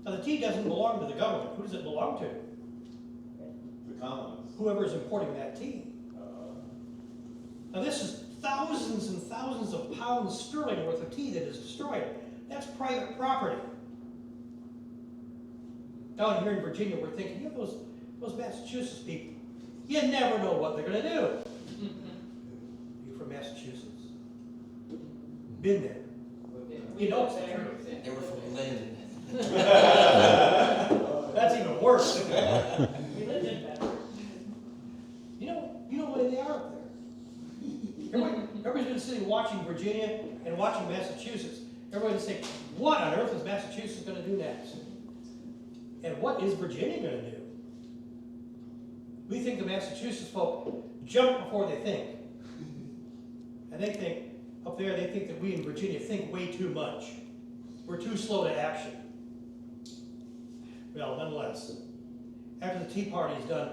Now the tea doesn't belong to the government. Who does it belong to? The colonies. Whoever is importing that tea. Now this is thousands and thousands of pounds sterling worth of tea that is destroyed. That's private property. Down here in Virginia, we're thinking, you know, those Massachusetts people, you never know what they're going to do. You're from Massachusetts. Been there. You know it's the truth. They were from Lynn. That's even worse. We lived in better. You know what they are up there. Everybody's been sitting watching Virginia and watching Massachusetts. Everybody's saying, what on earth is Massachusetts going to do next? And what is Virginia going to do? We think the Massachusetts folk jump before they think. And they think, up there, they think that we in Virginia think way too much. We're too slow to action. Well, nonetheless, after the Tea Party is done,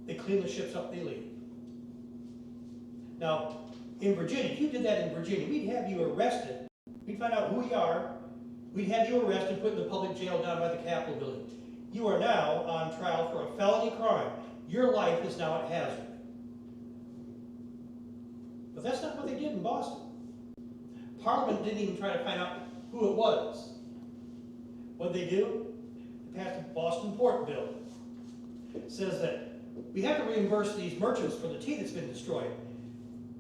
they clean the ships up, they leave. Now, in Virginia, if you did that in Virginia, we'd have you arrested. We'd find out who you are. We'd have you arrested, put in the public jail down by the Capitol building. You are now on trial for a felony crime. Your life is now at hazard. But that's not what they did in Boston. Parliament didn't even try to find out who it was. What did they do? They passed the Boston Port Bill. It says that we have to reimburse these merchants for the tea that's been destroyed.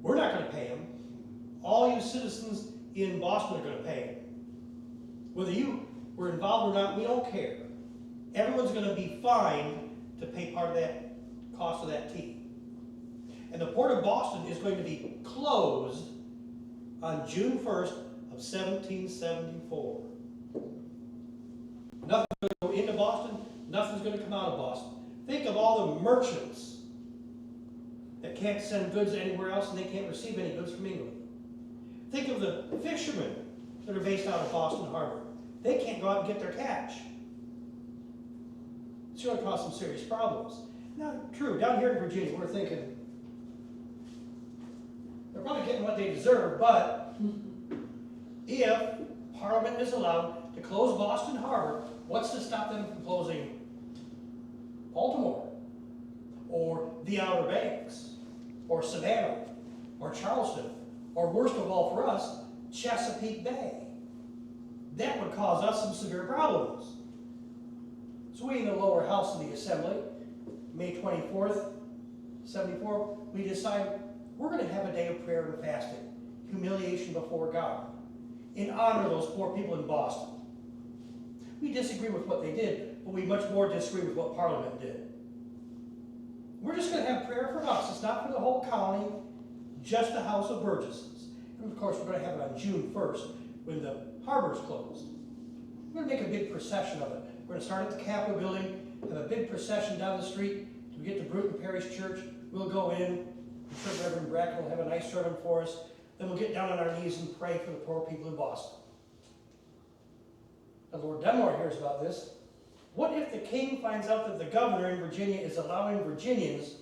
We're not going to pay them. All you citizens in Boston are going to pay them. Whether you were involved or not, we don't care. Everyone's going to be fined to pay part of that cost of that tea. And the Port of Boston is going to be closed on June 1st of 1774. Nothing's going to go into Boston, nothing's going to come out of Boston. Think of all the merchants that can't send goods anywhere else and they can't receive any goods from England. Think of the fishermen that are based out of Boston Harbor. They can't go out and get their catch. It's going to cause some serious problems. Now, true, down here in Virginia, we're thinking they're probably getting what they deserve, but if Parliament is allowed to close Boston Harbor, what's to stop them from closing Baltimore, or the Outer Banks, or Savannah, or Charleston, or worst of all for us, Chesapeake Bay? That would cause us some severe problems. So we in the lower house of the Assembly, May 24th, 74, we decide we're going to have a day of prayer and fasting, humiliation before God, in honor of those poor people in Boston. We disagree with what they did, but we much more disagree with what Parliament did. We're just going to have prayer for us. It's not for the whole colony, just the House of Burgesses. And of course, we're going to have it on June 1st when the harbor's closed. We're going to make a big procession of it. We're going to start at the Capitol building, have a big procession down the street till we get to Bruton Parish Church. We'll go in. I'm sure Reverend Bracken will have a nice sermon for us. Then we'll get down on our knees and pray for the poor people in Boston. Now, Lord Dunmore hears about this. What if the king finds out that the governor in Virginia is allowing Virginians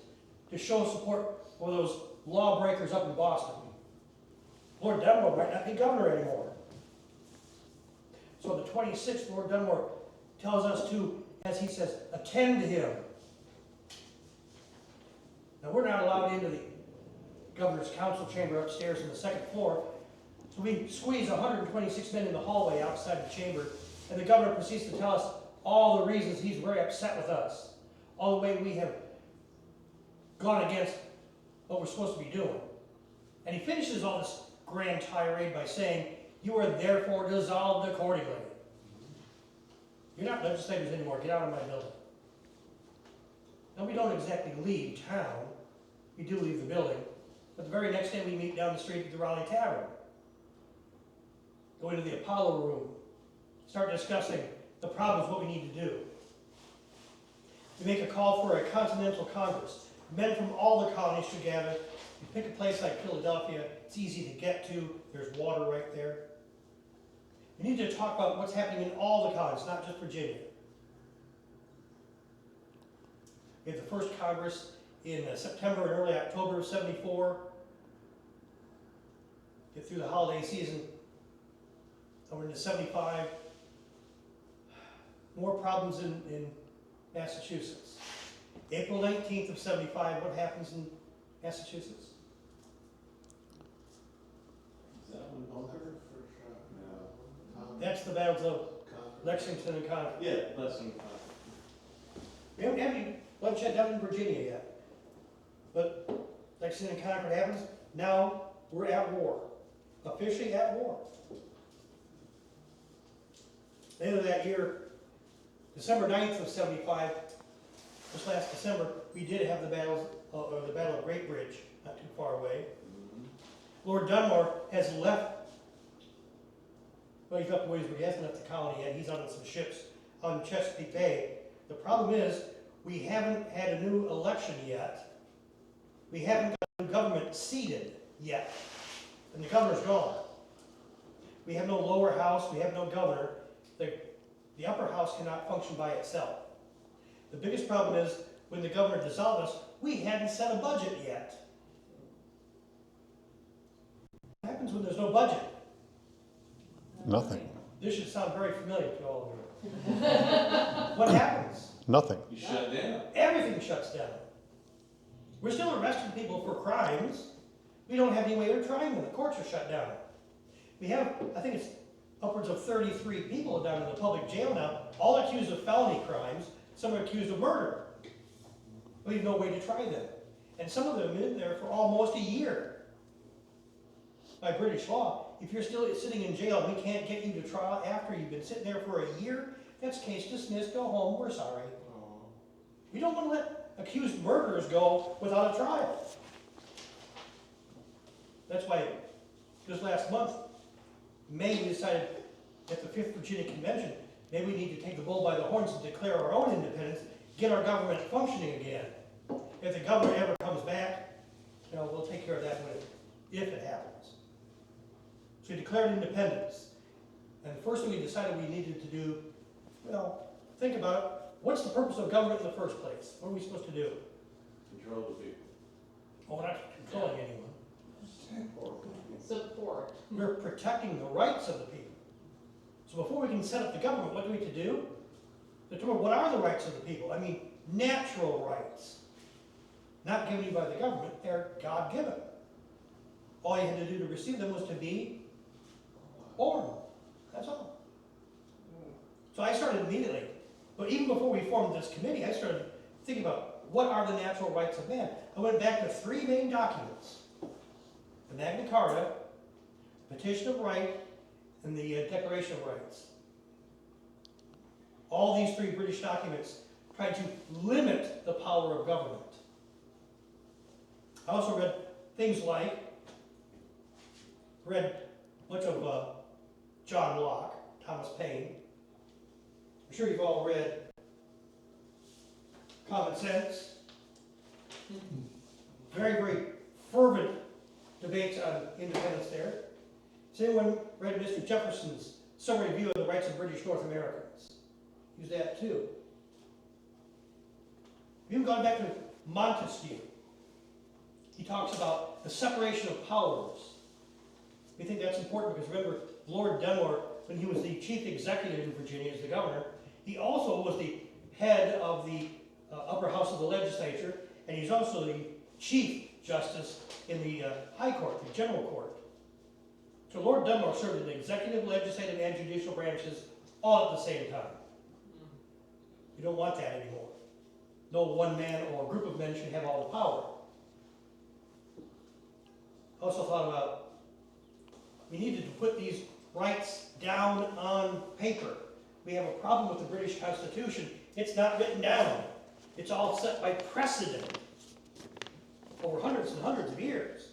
to show support for those lawbreakers up in Boston? Lord Dunmore might not be governor anymore. So on the 26th, Lord Dunmore tells us to, as he says, attend to him. Now, we're not allowed into the governor's council chamber upstairs on the second floor, so we squeeze 126 men in the hallway outside the chamber, and the governor proceeds to tell us all the reasons he's very upset with us, all the way we have gone against what we're supposed to be doing. And he finishes all this grand tirade by saying, "You are therefore dissolved accordingly." You're not legislators anymore. Get out of my building. Now, we don't exactly leave town. We do leave the building. But the very next day, we meet down the street at the Raleigh Tavern. Go into the Apollo room. Start discussing the problems, what we need to do. We make a call for a Continental Congress. Men from all the colonies should gather. You pick a place like Philadelphia. It's easy to get to. There's water right there. We need to talk about what's happening in all the colonies, not just Virginia. We have the first Congress in September and early October of 74. Get through the holiday season. Over into 75. More problems in Massachusetts. April 19th of 75, what happens in Massachusetts? Is that one bunker? That's the battles of Lexington and Concord. Yeah, Lexington. We haven't had any bloodshed down in Virginia yet. But Lexington and Concord happens. Now we're at war. Officially at war. At the end of that year, December 9th of 75, this last December, we did have the Battle of Great Bridge, not too far away. Lord Dunmore has left. Well, he's up a ways, but he hasn't left the colony yet. He's on some ships on Chesapeake Bay. The problem is, we haven't had a new election yet. We haven't got a new government seated yet. And the governor's gone. We have no lower house, we have no governor. The upper house cannot function by itself. The biggest problem is, when the governor dissolved us, we hadn't set a budget yet. What happens when there's no budget? Nothing. This should sound very familiar to all of you. What happens? Nothing. You shut down. Everything shuts down. We're still arresting people for crimes. We don't have any way of trying them. The courts are shut down. We have, I think it's upwards of 33 people down in the public jail now, all accused of felony crimes. Some are accused of murder. We have no way to try them. And some of them have been there for almost a year. By British law, if you're still sitting in jail, we can't get you to trial after you've been sitting there for a year. That's case dismissed, go home, we're sorry. We don't want to let accused murderers go without a trial. That's why just last month, May, we decided at the 5th Virginia Convention, maybe we need to take the bull by the horns and declare our own independence, get our government functioning again. If the government ever comes back, you know, we'll take care of that if it happens. So we declared independence. And the first thing we decided we needed to do, well, think about it. What's the purpose of government in the first place? What are we supposed to do? Control the people. Oh, we're not controlling anyone. Support. We're protecting the rights of the people. So before we can set up the government, what do we need to do? Determine what are the rights of the people. I mean, natural rights. Not given you by the government, they're God-given. All you had to do to receive them was to be born. That's all. So I started immediately. But even before we formed this committee, I started thinking about what are the natural rights of man. I went back to 3 main documents. The Magna Carta, Petition of Right, and the Declaration of Rights. All these 3 British documents tried to limit the power of government. I also read things like, much of John Locke, Thomas Paine. I'm sure you've all read Common Sense. Very, very fervent debates on independence there. Has anyone read Mr. Jefferson's summary view of the rights of British North Americans? Use that too. We've gone back to Montesquieu. He talks about the separation of powers. We think that's important because remember, Lord Dunmore, when he was the chief executive in Virginia as the governor, he also was the head of the upper house of the legislature, and he's also the chief justice in the high court, the general court. So Lord Dunmore served in the executive, legislative, and judicial branches all at the same time. We don't want that anymore. No one man or group of men should have all the power. I also thought about, we needed to put these rights down on paper. We have a problem with the British Constitution. It's not written down. It's all set by precedent over hundreds and hundreds of years.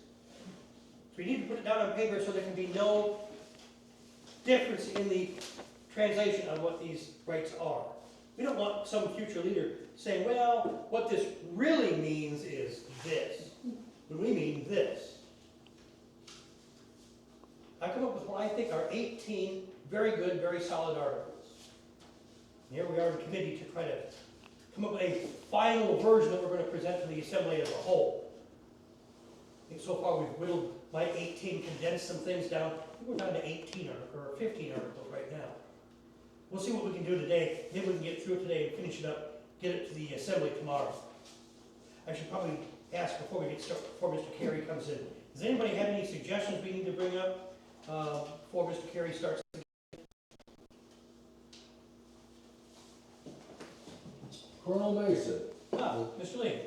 So we need to put it down on paper so there can be no difference in the translation of what these rights are. We don't want some future leader saying, well, what this really means is this, when we mean this. I come up with what I think are 18 very good, very solid articles. And here we are in committee to try to come up with a final version that we're going to present to the Assembly as a whole. I think so far we've whittled my 18, condensed some things down. I think we're down to 18 or 15 articles right now. We'll see what we can do today. Maybe we can get through it today and finish it up, get it to the Assembly tomorrow. I should probably ask before we get started, before Mr. Carey comes in. Does anybody have any suggestions we need to bring up before Mr. Carey starts? Colonel Mason. Mr. Lee.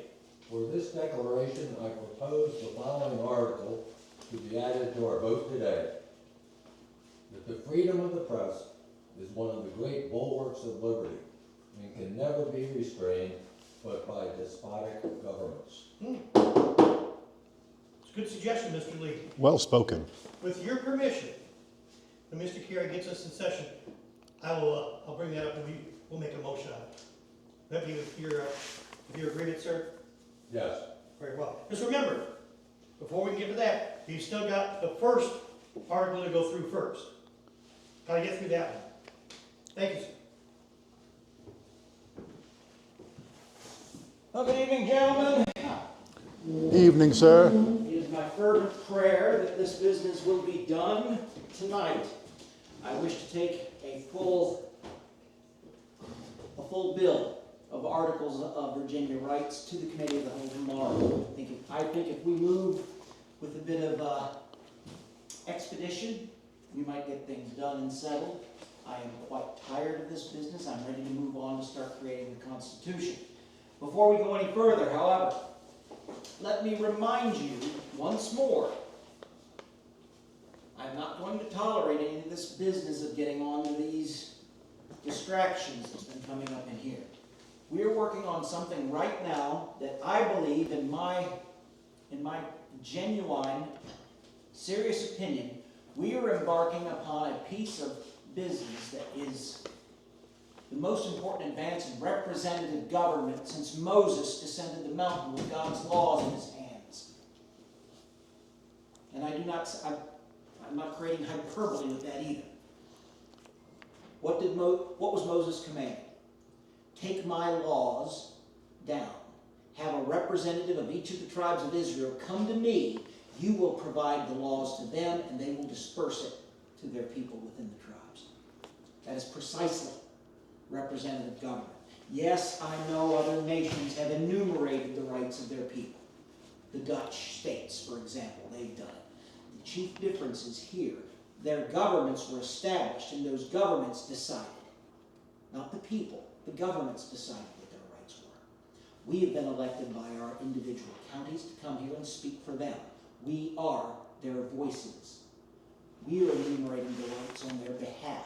For this declaration, I propose the following article to be added to our vote today. That the freedom of the press is one of the great bulwarks of liberty and can never be restrained but by despotic governments. It's a good suggestion, Mr. Lee. Well spoken. With your permission, when Mr. Carey gets us in session, I'll bring that up and we'll make a motion on it. Would that be with your agreement, sir? Yes. Very well. Just remember, before we get to that, you've still got the first article to go through first. Gotta get through that one. Thank you, sir. Well, good evening, gentlemen. Evening, sir. It is my fervent prayer that this business will be done tonight. I wish to take a full bill of articles of Virginia rights to the committee of the whole tomorrow. I think if we move with a bit of expedition, we might get things done and settled. I am quite tired of this business. I'm ready to move on to start creating the Constitution. Before we go any further, however, let me remind you once more, I'm not going to tolerate any of this business of getting onto these distractions that's been coming up in here. We are working on something right now that I believe, in my genuine, serious opinion, we are embarking upon a piece of business that is the most important advance in representative government since Moses descended the mountain with God's laws in his hands. And I'm not creating hyperbole with that either. What was Moses commanded? Take my laws down. Have a representative of each of the tribes of Israel come to me. You will provide the laws to them, and they will disperse it to their people within the tribes. That is precisely representative government. Yes, I know other nations have enumerated the rights of their people. The Dutch states, for example, they've done it. The chief difference is here. Their governments were established, and those governments decided. Not the people. The governments decided what their rights were. We have been elected by our individual counties to come here and speak for them. We are their voices. We are enumerating the rights on their behalf.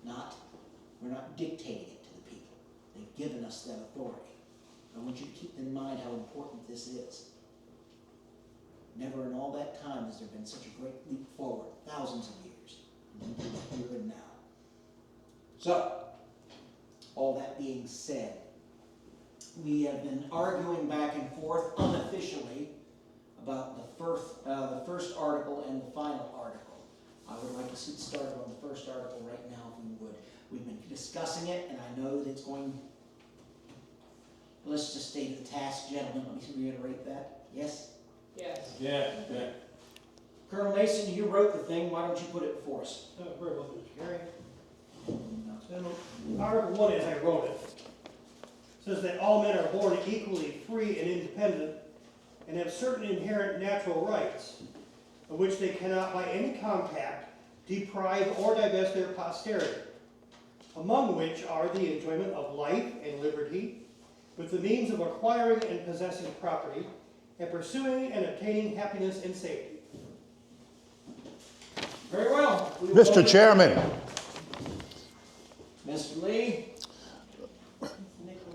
We're not dictating it to the people. They've given us that authority. I want you to keep in mind how important this is. Never in all that time has there been such a great leap forward, thousands of years, here and now. So, all that being said, we have been arguing back and forth unofficially about the first article and the final article. I would like to get started on the first article right now, if we would. We've been discussing it, and I know that it's going. Let's just state the task, gentlemen. Let me reiterate that. Yes? Yes. Yeah. Colonel Mason, you wrote the thing. Why don't you put it before us? Very well, Mr. Gary. Article 1, as I wrote it, says that all men are born equally free and independent and have certain inherent natural rights of which they cannot by any compact deprive or divest their posterity, among which are the enjoyment of life and liberty, with the means of acquiring and possessing property, and pursuing and obtaining happiness and safety. Very well. Mr. Chairman, Mr. Lee.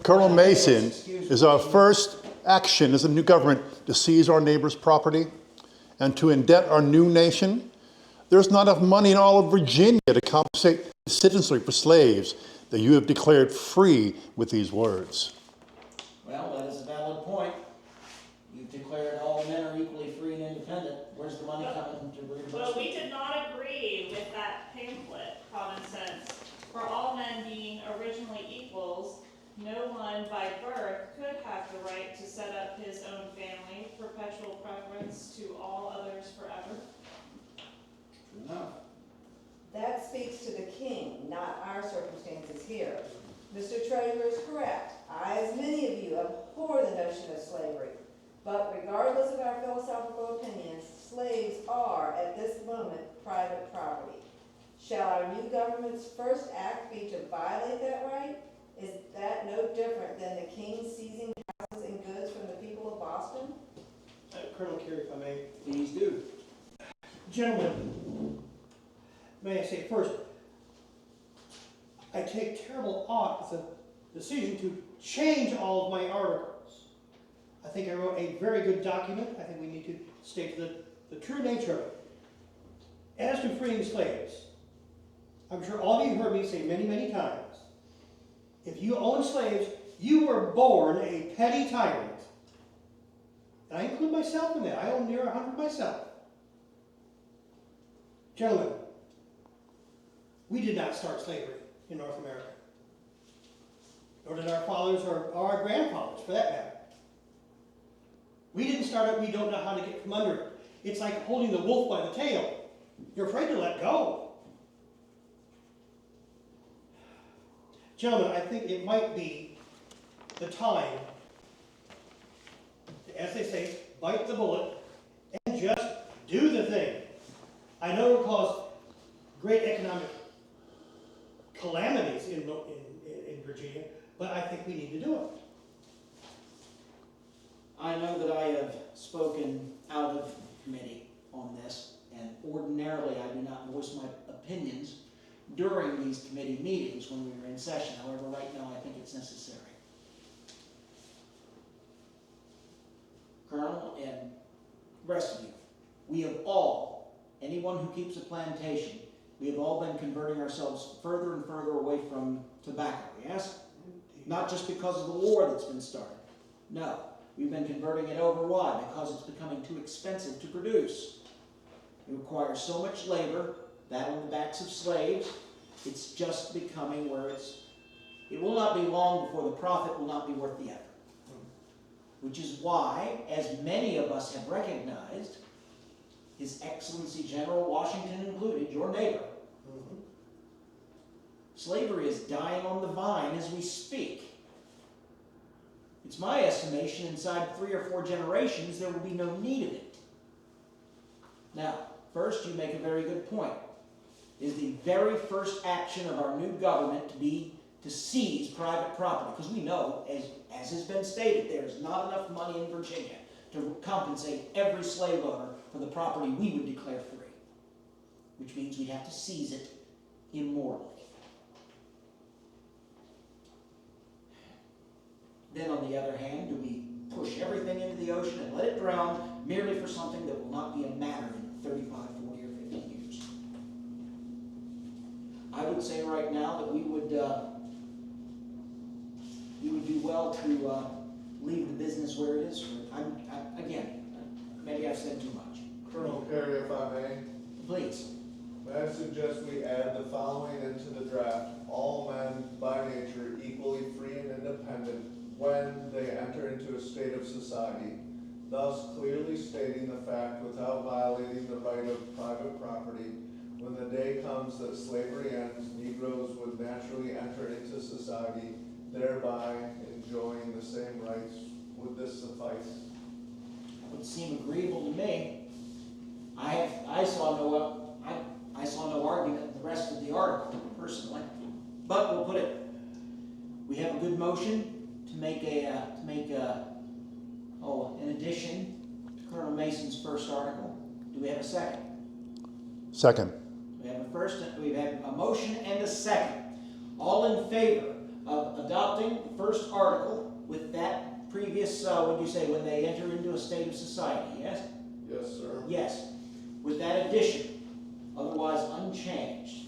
Colonel Mason is our first action as a new government to seize our neighbor's property and to indebt our new nation. There's not enough money in all of Virginia to compensate citizenry for slaves that you have declared free with these words. Well, that is a valid point. You've declared all men are equally free and independent. Where's the money coming to reimburse? Well, we did not agree with that pamphlet, common sense. For all men being originally equals, no one by birth could have the right to set up his own family, perpetual preference to all others forever. True enough. That speaks to the king, not our circumstances here. Mr. Treasurer is correct. I, as many of you, abhor the notion of slavery. But regardless of our philosophical opinions, slaves are, at this moment, private property. Shall our new government's first act be to violate that right? Is that no different than the king seizing houses and goods from the people of Boston? Colonel Carey, if I may. Please do. Gentlemen, may I say first, I take terrible awe at the decision to change all of my articles. I think I wrote a very good document. I think we need to state the true nature of it. As to freeing slaves, I'm sure all of you heard me say many, many times, if you own slaves, you were born a petty tyrant. And I include myself in that. I own near 100 myself. Gentlemen, we did not start slavery in North America. Nor did our fathers or our grandfathers, for that matter. We didn't start it, we don't know how to get from under it. It's like holding the wolf by the tail. You're afraid to let go. Gentlemen, I think it might be the time to, as they say, bite the bullet and just do the thing. I know it will cause great economic calamities in Virginia, but I think we need to do it. I know that I have spoken out of committee on this, and ordinarily I do not voice my opinions during these committee meetings when we were in session. However, right now I think it's necessary. Colonel and the rest of you, we have all, anyone who keeps a plantation, we have all been converting ourselves further and further away from tobacco, yes? Not just because of the war that's been started. No, we've been converting it over. Why? Because it's becoming too expensive to produce. It requires so much labor, that on the backs of slaves. It's just becoming where it will not be long before the profit will not be worth the effort. Which is why, as many of us have recognized, His Excellency General Washington included, your neighbor, slavery is dying on the vine as we speak. It's my estimation inside 3 or 4 generations there will be no need of it. Now, first you make a very good point. Is the very first action of our new government to seize private property? Because we know, as has been stated, there is not enough money in Virginia to compensate every slave owner for the property we would declare free. Which means we'd have to seize it immorally. Then on the other hand, do we push everything into the ocean and let it drown merely for something that will not be a matter in 35, 40, or 50 years? I would say right now that we would do well to leave the business where it is. Again, maybe I've said too much. Colonel Carey, if I may. Please. May I suggest we add the following into the draft: all men by nature equally free and independent when they enter into a state of society, thus clearly stating the fact without violating the right of private property. When the day comes that slavery ends, Negroes would naturally enter into society, thereby enjoying the same rights. Would this suffice? Would seem agreeable to me. I saw no argument in the rest of the article, personally. But we'll put it. We have a good motion to make an addition to Colonel Mason's first article. Do we have a second? Second. We have a motion and a second. All in favor of adopting the first article with that previous, when they enter into a state of society, yes? Yes, sir. Yes. With that addition, otherwise unchanged.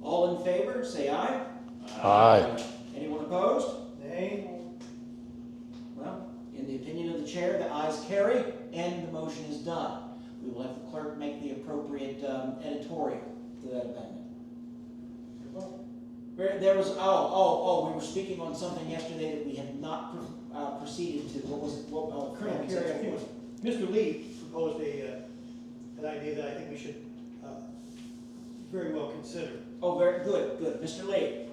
All in favor, say aye. Aye. Anyone opposed? Nay. Well, in the opinion of the chair, the ayes carry, and the motion is done. We will have the clerk make the appropriate editorial to that amendment. There was, we were speaking on something yesterday that we had not proceeded to. What was it? Colonel Carey, I think Mr. Lee proposed an idea that I think we should very well consider. Oh, very good, good. Mr. Lee.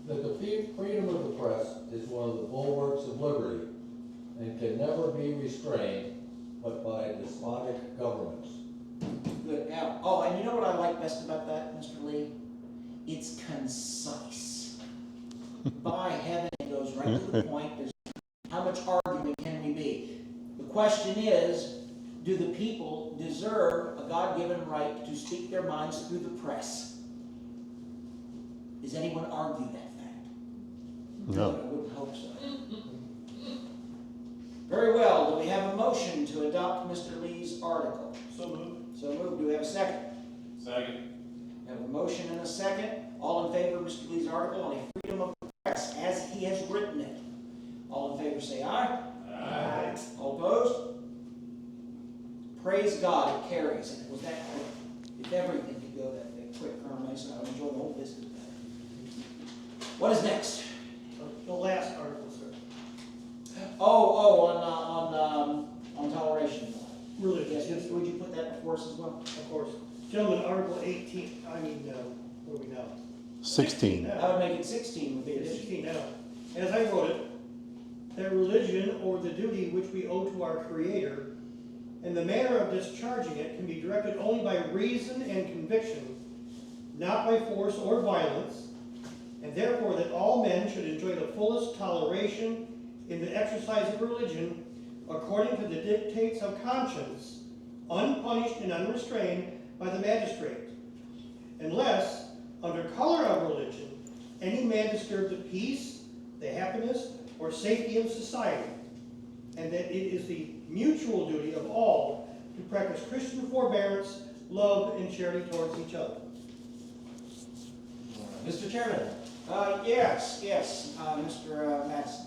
That the freedom of the press is one of the bulwarks of liberty and can never be restrained but by despotic governments. Good. Now, and you know what I like best about that, Mr. Lee? It's concise. By heaven, it goes right to the point. How much argument can we be? The question is, do the people deserve a God-given right to speak their minds through the press? Does anyone argue that fact? No. I wouldn't hope so. Very well. Do we have a motion to adopt Mr. Lee's article? So moved. So moved. Do we have a second? Second. We have a motion and a second. All in favor of Mr. Lee's article on a freedom of the press as he has written it. All in favor say aye. Aye. All opposed? Praise God, it carries. And it was that quick. If everything could go that quick, Colonel Mason, I would enjoy the whole business better. What is next? The last article, sir. On toleration. Religious. Yes, would you put that before us as well? Of course. Gentlemen, Article 18, what are we now? 16. I would make it 16 would be It's it. 16 now. As I wrote it, that religion or the duty which we owe to our Creator and the manner of discharging it can be directed only by reason and conviction, not by force or violence, and therefore that all men should enjoy the fullest toleration in the exercise of religion according to the dictates of conscience, unpunished and unrestrained by the magistrate, unless, under color of religion, any man disturb the peace, the happiness, or safety of society, and that it is the mutual duty of all to practice Christian forbearance, love, and charity towards each other. Mr. Chairman. Yes, Mr. Madison.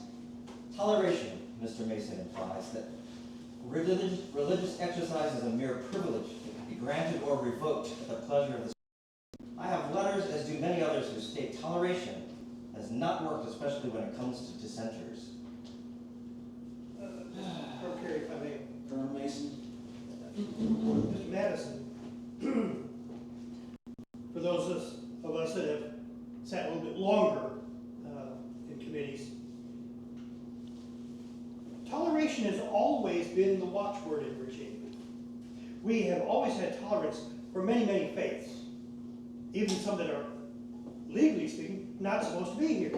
Toleration, Mr. Mason implies that religious exercise is a mere privilege that can be granted or revoked at the pleasure of the. I have letters, as do many others, who state toleration has not worked, especially when it comes to dissenters. Okay, if I may. Colonel Mason. Mr. Madison, for those of us that have sat a little bit longer in committees, toleration has always been the watchword in Virginia. We have always had tolerance for many, many faiths, even some that are, legally speaking, not supposed to be here.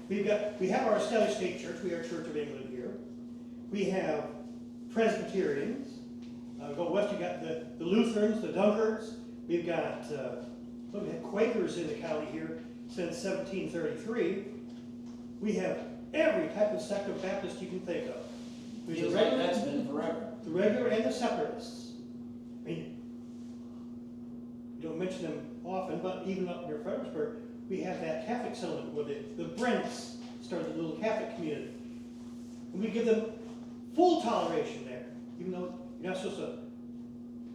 We have our established state church. We are Church of England here. We have Presbyterians. Go west, you got the Lutherans, the Dunkards. We've got we had Quakers in the county here since 1733. We have every type of sect of Baptist you can think of. That's been forever. The regular and the separatists. I mean, you don't mention them often, but even up near Fredericksburg, we have that Catholic settlement where the Brents started the little Catholic community. And we give them full toleration there, even though you're not supposed to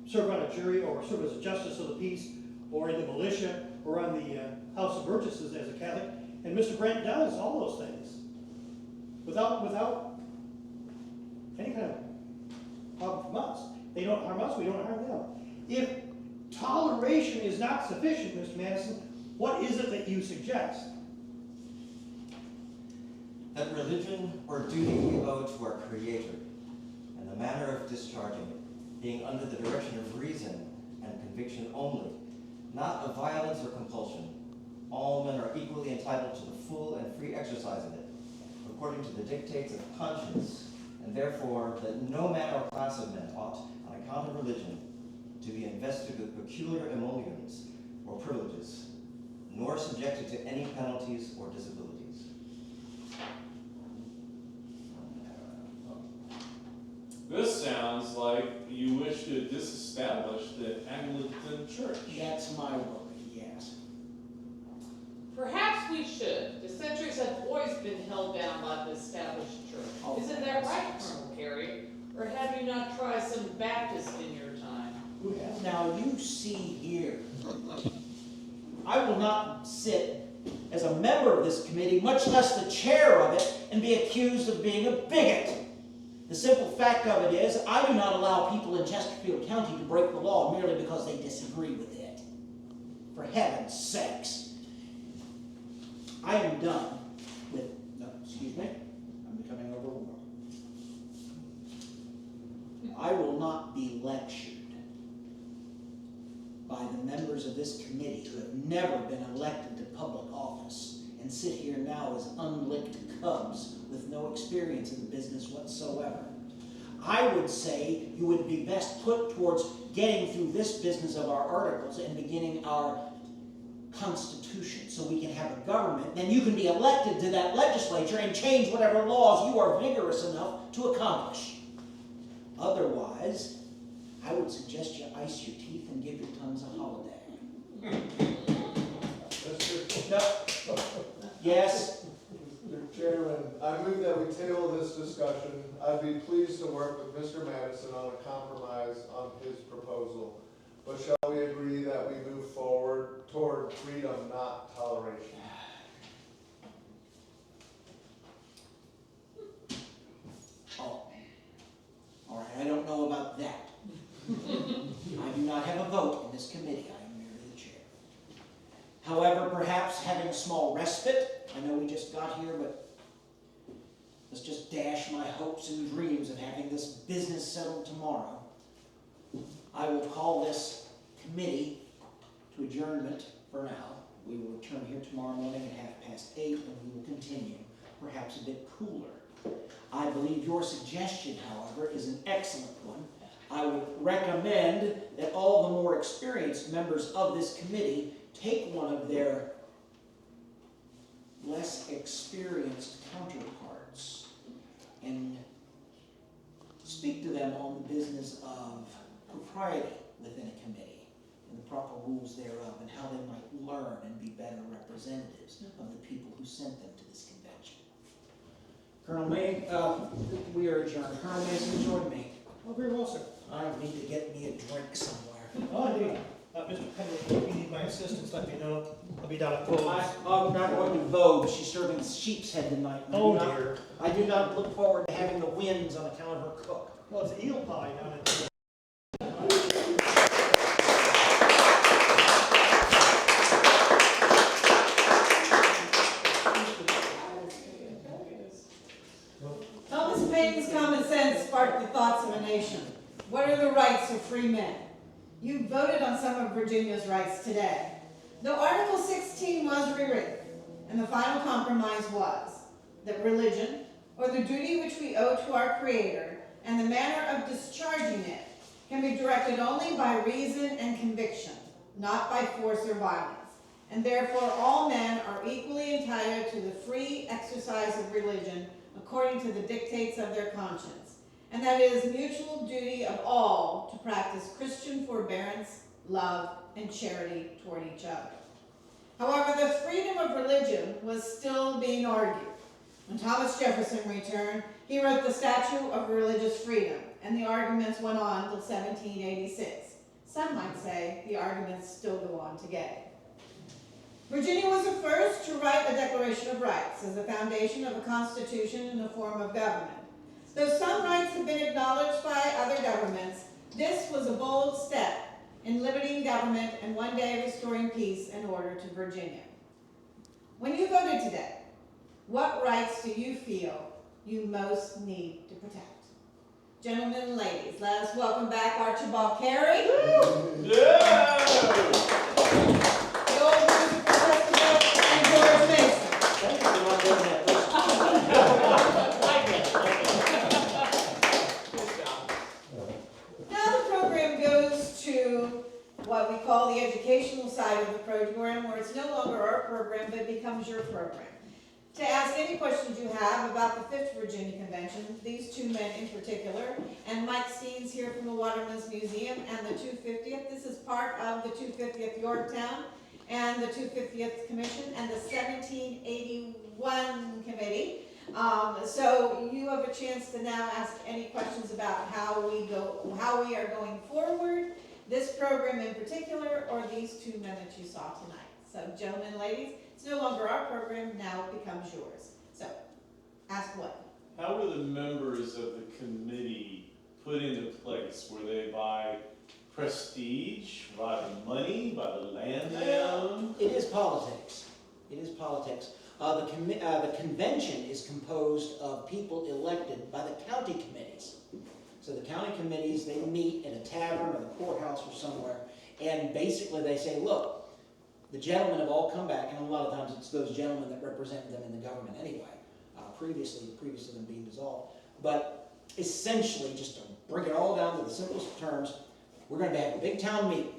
serve on a jury or serve as a justice of the peace or in the militia or on the House of Burgesses as a Catholic. And Mr. Brent does all those things without any kind of problem from us. They don't harm us, we don't harm them. If toleration is not sufficient, Mr. Madison, what is it that you suggest? That religion or duty we owe to our Creator, and the manner of discharging it, being under the direction of reason and conviction only, not of violence or compulsion. All men are equally entitled to the full and free exercise of it, according to the dictates of conscience, and therefore that no man or class of men ought, on account of religion, to be invested with peculiar emoluments or privileges, nor subjected to any penalties or disabilities. This sounds like you wish to disestablish the Anglican Church. That's my worry, yes. Perhaps we should. The centuries have always been held down by the established church. Oh, Isn't that right, Colonel Carey? Or have you not tried some Baptist in your time? Who has? Now you see here, I will not sit as a member of this committee, much less the chair of it, and be accused of being a bigot. The simple fact of it is, I do not allow people in Chesterfield County to break the law merely because they disagree with it. For heaven's sakes. I am done with, no, excuse me, I'm becoming overwhelmed. I will not be lectured by the members of this committee who have never been elected to public office and sit here now as unlicked cubs with no experience in the business whatsoever. I would say you would be best put towards getting through this business of our articles and beginning our Constitution so we can have a government. Then you can be elected to that legislature and change whatever laws you are vigorous enough to accomplish. Otherwise, I would suggest you ice your teeth and give your tongues a holiday. Yes? Mr. Chairman, I move that we table this discussion. I'd be pleased to work with Mr. Madison on a compromise on his proposal. But shall we agree that we move forward toward freedom, not toleration? Oh. All right, I don't know about that. I do not have a vote in this committee. I am merely the chair. However, perhaps having a small respite, I know we just got here, but let's just dash my hopes and dreams of having this business settled tomorrow. I will call this committee to adjournment for now. We will return here tomorrow morning at 8:30 and we will continue, perhaps a bit cooler. I believe your suggestion, however, is an excellent one. I would recommend that all the more experienced members of this committee take one of their less experienced counterparts and speak to them on the business of propriety within a committee and the proper rules thereof and how they might learn and be better representatives of the people who sent them to this convention. Colonel May, we are adjourned. Colonel Mason, join me. Oh, very well, sir. I need to get me a drink somewhere. Oh, indeed. Mr. Penny, if you need my assistance, let me know. I'll be down at Vogue's. I'm not going to Vogue. She's serving sheep's head tonight. Oh, dear. I do not look forward to having the wins on account of her cook. Well, it's eel pie down at Thomas Paine's common sense sparked the thoughts of a nation. What are the rights of free men? You voted on some of Virginia's rights today. Though Article 16 was rewritten, and the final compromise was that religion, or the duty which we owe to our Creator, and the manner of discharging it, can be directed only by reason and conviction, not by force or violence. And therefore all men are equally entitled to the free exercise of religion according to the dictates of their conscience. And that it is mutual duty of all to practice Christian forbearance, love, and charity toward each other. However, the freedom of religion was still being argued. When Thomas Jefferson returned, he wrote the Statute of Religious Freedom, and the arguments went on till 1786. Some might say the arguments still go on today. Virginia was the first to write a Declaration of Rights as the foundation of a constitution and a form of government. Though some rights have been acknowledged by other governments, this was a bold step in limiting government and one day restoring peace and order to Virginia. When you voted today, what rights do you feel you most need to protect? Gentlemen and ladies, let us welcome back Archibald Carey. Yeah! The old musical festival and George Mason. Thank you for not doing that. Now the program goes to what we call the educational side of the program, where it's no longer our program, but becomes your program. To ask any questions you have about the 5th Virginia Convention, these two men in particular, and Mike Steen's here from the Watermen's Museum and the 250th. This is part of the 250th Yorktown and the 250th Commission and the 1781 Committee. So you have a chance to now ask any questions about how we are going forward, this program in particular, or these two men that you saw tonight. So gentlemen and ladies, it's no longer our program, now it becomes yours. So, ask what? How were the members of the committee put into place? Were they by prestige, by the money, by the land they own? It is politics. It is politics. The convention is composed of people elected by the county committees. So the county committees, they meet in a tavern or the courthouse or somewhere, and basically they say, look, the gentlemen have all come back, and a lot of times it's those gentlemen that represent them in the government anyway, previous to them being dissolved. But essentially, just to bring it all down to the simplest terms, we're going to have a big town meeting.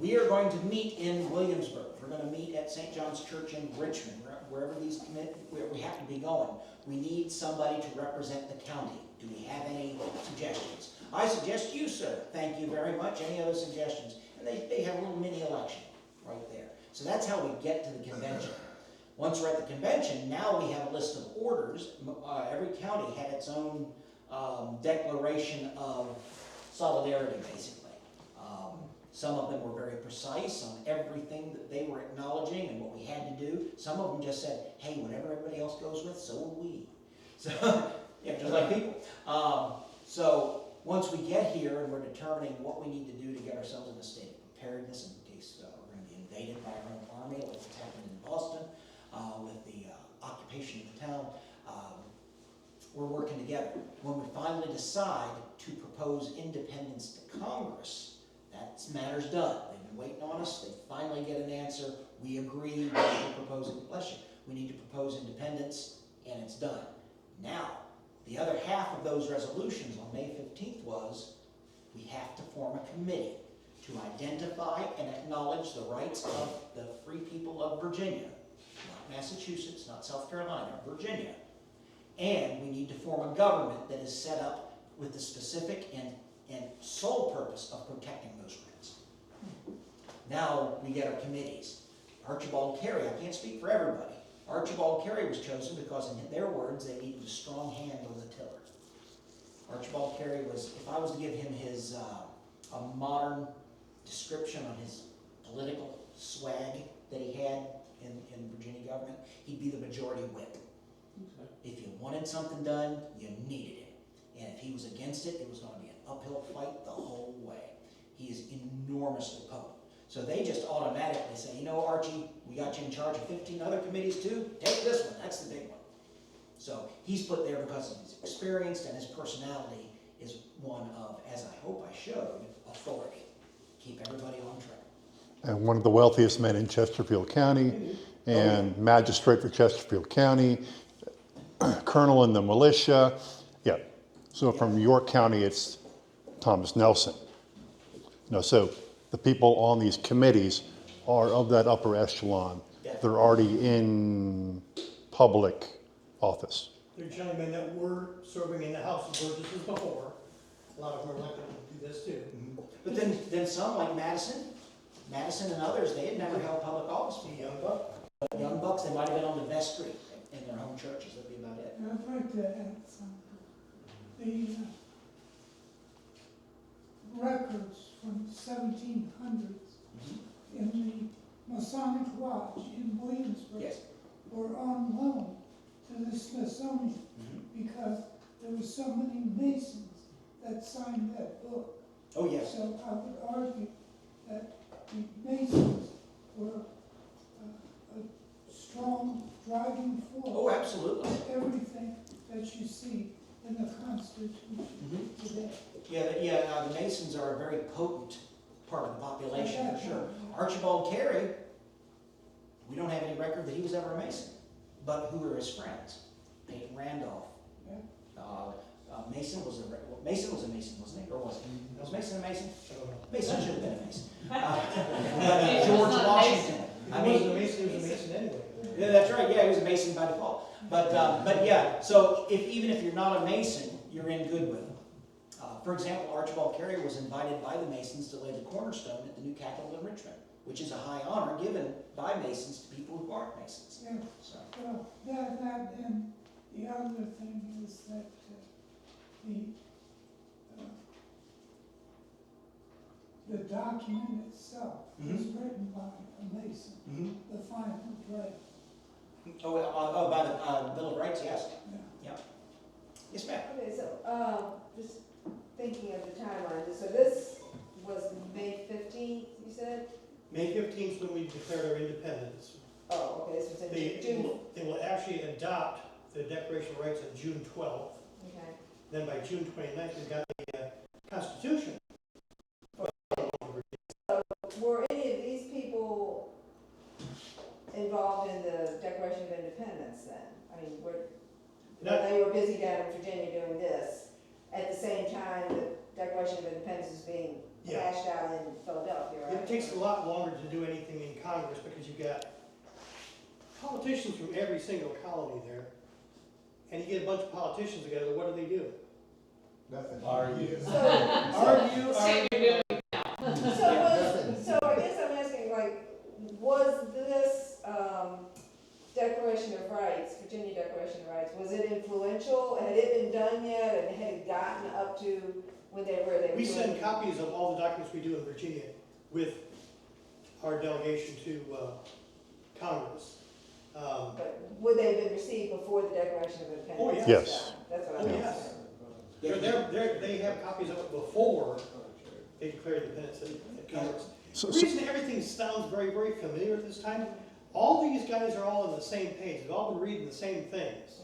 We are going to meet in Williamsburg. We're going to meet at St. John's Church in Richmond, wherever where we happen to be going. We need somebody to represent the county. Do we have any suggestions? I suggest you, sir. Thank you very much. Any other suggestions? And they have a little mini election right there. So that's how we get to the convention. Once we're at the convention, now we have a list of orders. Every county had its own declaration of solidarity, basically. Some of them were very precise on everything that they were acknowledging and what we had to do. Some of them just said, hey, whatever everybody else goes with, so will we. So, yeah, just like people. So once we get here and we're determining what we need to do to get ourselves in a state of preparedness in case we're going to be invaded by our own army, like what's happened in Boston with the occupation of the town, we're working together. When we finally decide to propose independence to Congress, that matter's done. They've been waiting on us. They finally get an answer. We agree. We need to propose we need to propose independence, and it's done. Now, the other half of those resolutions on May 15th was we have to form a committee to identify and acknowledge the rights of the free people of Virginia, not Massachusetts, not South Carolina, Virginia. And we need to form a government that is set up with the specific and sole purpose of protecting those rights. Now we get our committees. Archibald Carey, I can't speak for everybody. Archibald Carey was chosen because in their words, they needed a strong hand on the tiller. Archibald Carey was, if I was to give him his, a modern description on his political swag that he had in Virginia government, he'd be the majority whip. Okay. If you wanted something done, you needed him. And if he was against it, it was going to be an uphill fight the whole way. He is enormously potent. So they just automatically say, you know, Archie, we got you in charge of 15 other committees too. Take this one, that's the big one. So he's put there because he's experienced and his personality is one of, as I hope I showed, authority. Keep everybody on track. And one of the wealthiest men in Chesterfield County, and magistrate for Chesterfield County, colonel in the militia. Yeah. So from York County, it's Thomas Nelson. So the people on these committees are of that upper echelon. They're already in public office. They're gentlemen that were serving in the House of Burgesses before. A lot of them are elected to do this too. But then some, like Madison and others, they had never held public office. The young buck. But young bucks, they might have been on the vestry in their home churches. That'd be about it. I'd like to add something. The records from 1700s in the Masonic Lodge in Williamsburg were on loan to the Smithsonian because there were so many Masons that signed that book. Oh, yes. So I would argue that the Masons were a strong driving force. Oh, absolutely. Of everything that you see in the Constitution today. The Masons are a very potent part of the population, for sure. Archibald Carey, we don't have any record that he was ever a Mason. But who were his friends? Peyton Randolph. Mason was a Mason, wasn't he? Or was he? Was Mason a Mason? Mason should have been a Mason. But George Washington. He wasn't a Mason, he was a Mason anyway. Yeah, that's right. Yeah, he was a Mason by default. But yeah, so even if you're not a Mason, you're in good with them. For example, Archibald Carey was invited by the Masons to lay the cornerstone at the new Capitol in Richmond, which is a high honor given by Masons to people who aren't Masons. Yeah. So. Well, that and the other thing is that the document itself was written by a Mason, the final draft. Oh, by the Bill of Rights, yes. Yeah. Yes, ma'am. Okay, so just thinking of the timeline. So this was May 15th, you said? May 15th is when we declared our independence. Oh, okay, this was in June. They will actually adopt the Declaration of Rights on June 12th. Okay. Then by June 29th, we've got the Constitution. So were any of these people involved in the Declaration of Independence then? I mean, they were busy down in Virginia doing this. At the same time, the Declaration of Independence is being hashed out in Philadelphia, right? It takes a lot longer to do anything in Congress because you've got politicians from every single colony there. And you get a bunch of politicians together, what do? Nothing. Argue. So I guess I'm asking, was this Declaration of Rights, Virginia Declaration of Rights, was it influential? Had it been done yet, and had it gotten up to where they were? We send copies of all the documents we do in Virginia with our delegation to Congress. But would they have been received before the Declaration of Independence? Oh, yes. Yes. That's what I'm Yes. They have copies of it before they declared independence at Congress. The reason everything sounds very, very familiar at this time, all these guys are all on the same page. They've all been reading the same things.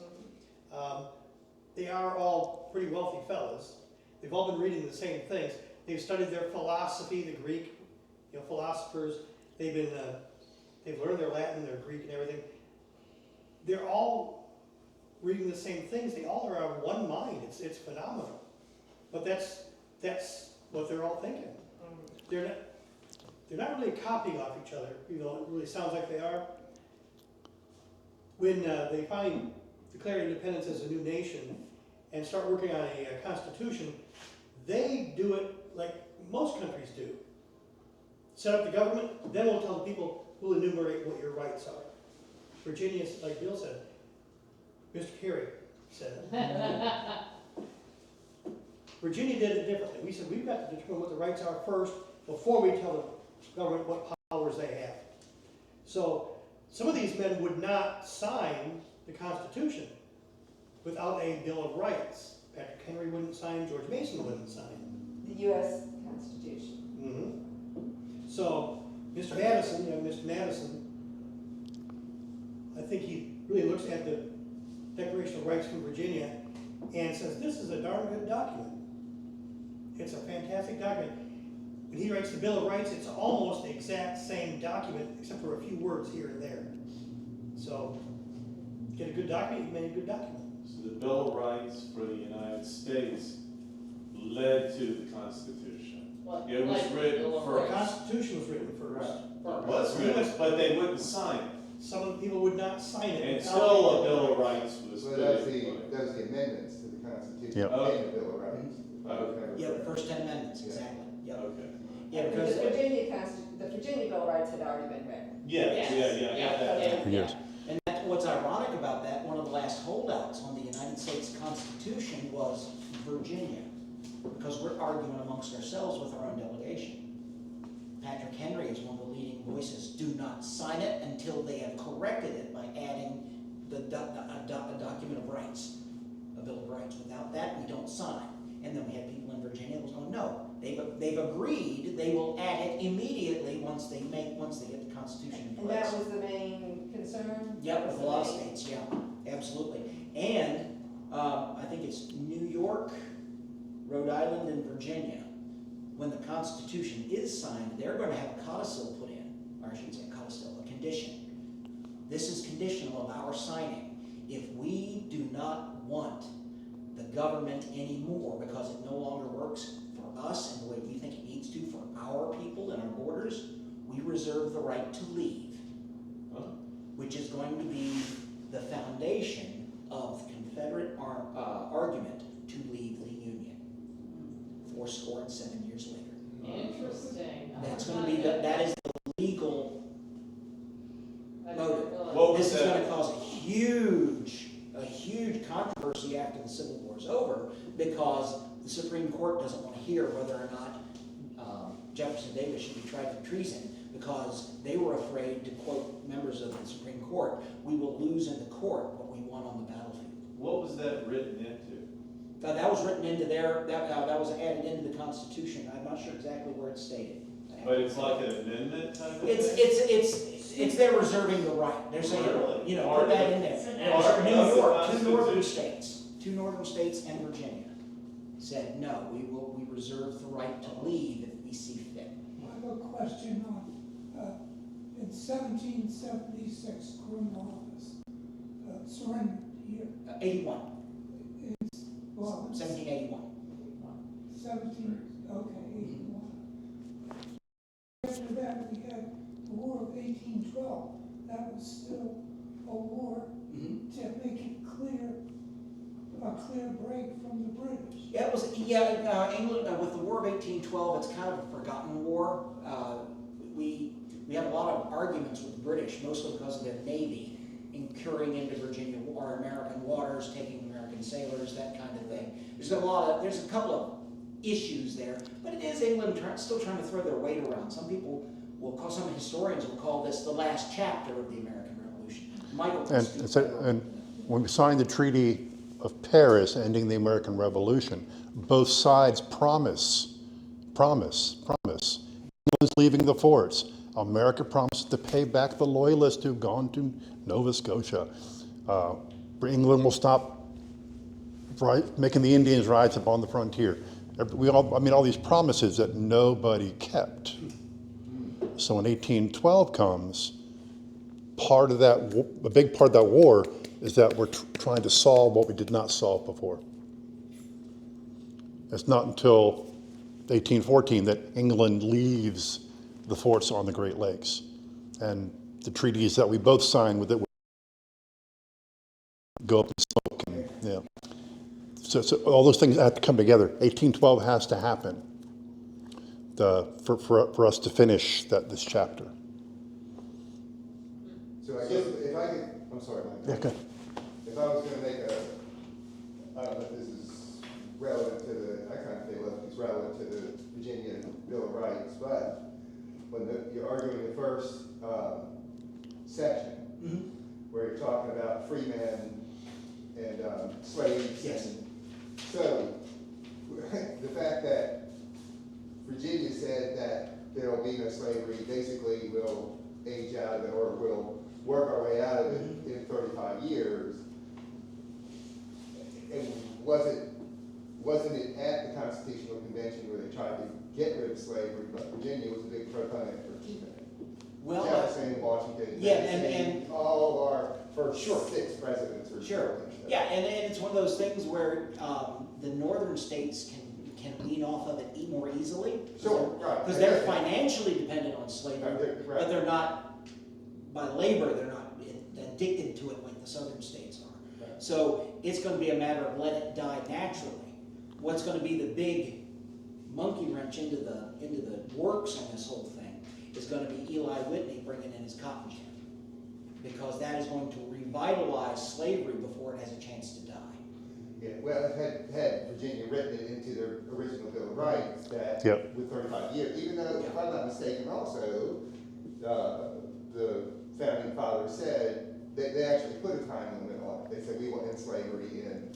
They are all pretty wealthy fellas. They've all been reading the same things. They've studied their philosophy, the Greek, philosophers. They've learned their Latin, their Greek, and everything. They're all reading the same things. They all are on one mind. It's phenomenal. But that's what they're all thinking. They're not really copying off each other, even though it really sounds like they are. When they finally declared independence as a new nation, and start working on a constitution, they do it like most countries do. Set up the government, then we'll tell the people, we'll enumerate what your rights are. Virginia's, like Bill said, Mr. Kerry said it. Virginia did it differently. We said we've got to determine what the rights are first before we tell the government what powers they have. So some of these men would not sign the Constitution without a Bill of Rights. Patrick Henry wouldn't sign, George Mason wouldn't sign. The U.S. Constitution. Mm-hmm. So Mr. Madison, Mr. Madison, I think he really looks at the Declaration of Rights from Virginia and says, this is a darn good document. It's a fantastic document. When he writes the Bill of Rights, it's almost the exact same document, except for a few words here and there. So, get a good document, you made a good document. So the Bill of Rights for the United States led to the Constitution. It was written first. The Constitution was written first. It was written, but they wouldn't sign it. Some of the people would not sign it. Until a Bill of Rights was So that was the amendments to the Constitution. Yep. And the Bill of Rights. Okay. Yeah, the first 10 amendments, exactly. Yep. Okay. Yeah, Because because the Virginia Bill of Rights had already been written. Yes, yeah. Yes. And that's what's ironic about that, one of the last holdouts on the United States Constitution was Virginia, because we're arguing amongst ourselves with our own delegation. Patrick Henry is one of the leading voices. Do not sign it until they have corrected it by adding a document of rights, a Bill of Rights. Without that, we don't sign. And then we had people in Virginia that was going, no, they've agreed they will add it immediately once they get the Constitution in And place. that was the main concern? Yep, with a lot of states, yeah, absolutely. And I think it's New York, Rhode Island, and Virginia. When the Constitution is signed, they're going to have a codicil put in, or I shouldn't say a codicil, a condition. This is conditional of our signing. If we do not want the government anymore because it no longer works for us and the way we think it needs to for our people and our borders, we reserve the right to leave, which is going to be the foundation of the Confederate argument to leave the Union 87 years later. Interesting. That's going to be that is the legal motive. This is going to cause a huge controversy after the Civil War is over, because the Supreme Court doesn't want to hear whether or not Jefferson Davis should be tried for treason, because they were afraid, to quote members of the Supreme Court, we will lose in the court what we won on the battlefield. What was that written into? That was written into that was added into the Constitution. I'm not sure exactly where it's stated. But it's like an amendment type of thing? It's they're reserving the right. They're saying, really? Put that in there. New York, two northern states and Virginia said, no, we reserve the right to leave if we see fit. I have a question on, in 1776, criminal office surrendered here. 81. Well, 1781. 81. After that, we had the War of 1812. That was still a war to make it a clear break from the British. Yeah, it was. England with the War of 1812. It's kind of a forgotten war. We had a lot of arguments with the British, mostly because of their navy incurring into Virginia or American waters, taking American sailors, that kind of thing. There's a couple of issues there, but it is England still trying to throw their weight around. Some historians will call this the last chapter of the American Revolution. Michael. And when we signed the Treaty of Paris ending the American Revolution, both sides promise. England's leaving the forts. America promised to pay back the loyalists who've gone to Nova Scotia. England will stop making the Indians rise upon the frontier. All these promises that nobody kept. So when 1812 comes, a big part of that war is that we're trying to solve what we did not solve before. It's not until 1814 that England leaves the forts on the Great Lakes. And the treaties that we both signed with it go up in smoke. So all those things have to come together. 1812 has to happen for us to finish this chapter. So I guess if I could, I'm sorry, Mike. Yeah, good. If I was going to make I don't know if this is relevant to I kind of feel like it's relevant to the Virginia Bill of Rights, but when you're arguing the first section, where you're talking about free men and slaves. Yes. And so the fact that Virginia said that there will be no slavery, basically will age out of it, or will work our way out of it in 35 years. And wasn't it at the Constitutional Convention where they tried to get rid of slavery, but Virginia was a big proponent for keeping it? Well, Jefferson, Washington, yeah, and all of our first 6 presidents were sure. Yeah, and it's one of those things where the northern states can lean off of it more easily. Sure, right. Because they're financially dependent on slavery, right. but they're not, by labor, they're not addicted to it like the southern states are. Right. So it's going to be a matter of let it die naturally. What's going to be the big monkey wrench into the works on this whole thing is going to be Eli Whitney bringing in his cotton gin, because that is going to revitalize slavery before it has a chance to die. Yeah, well, had Virginia written it into their original Bill of Rights that with 35 years, even though, if I'm not mistaken, also the founding fathers said they actually put a time limit on it. They said we will end slavery in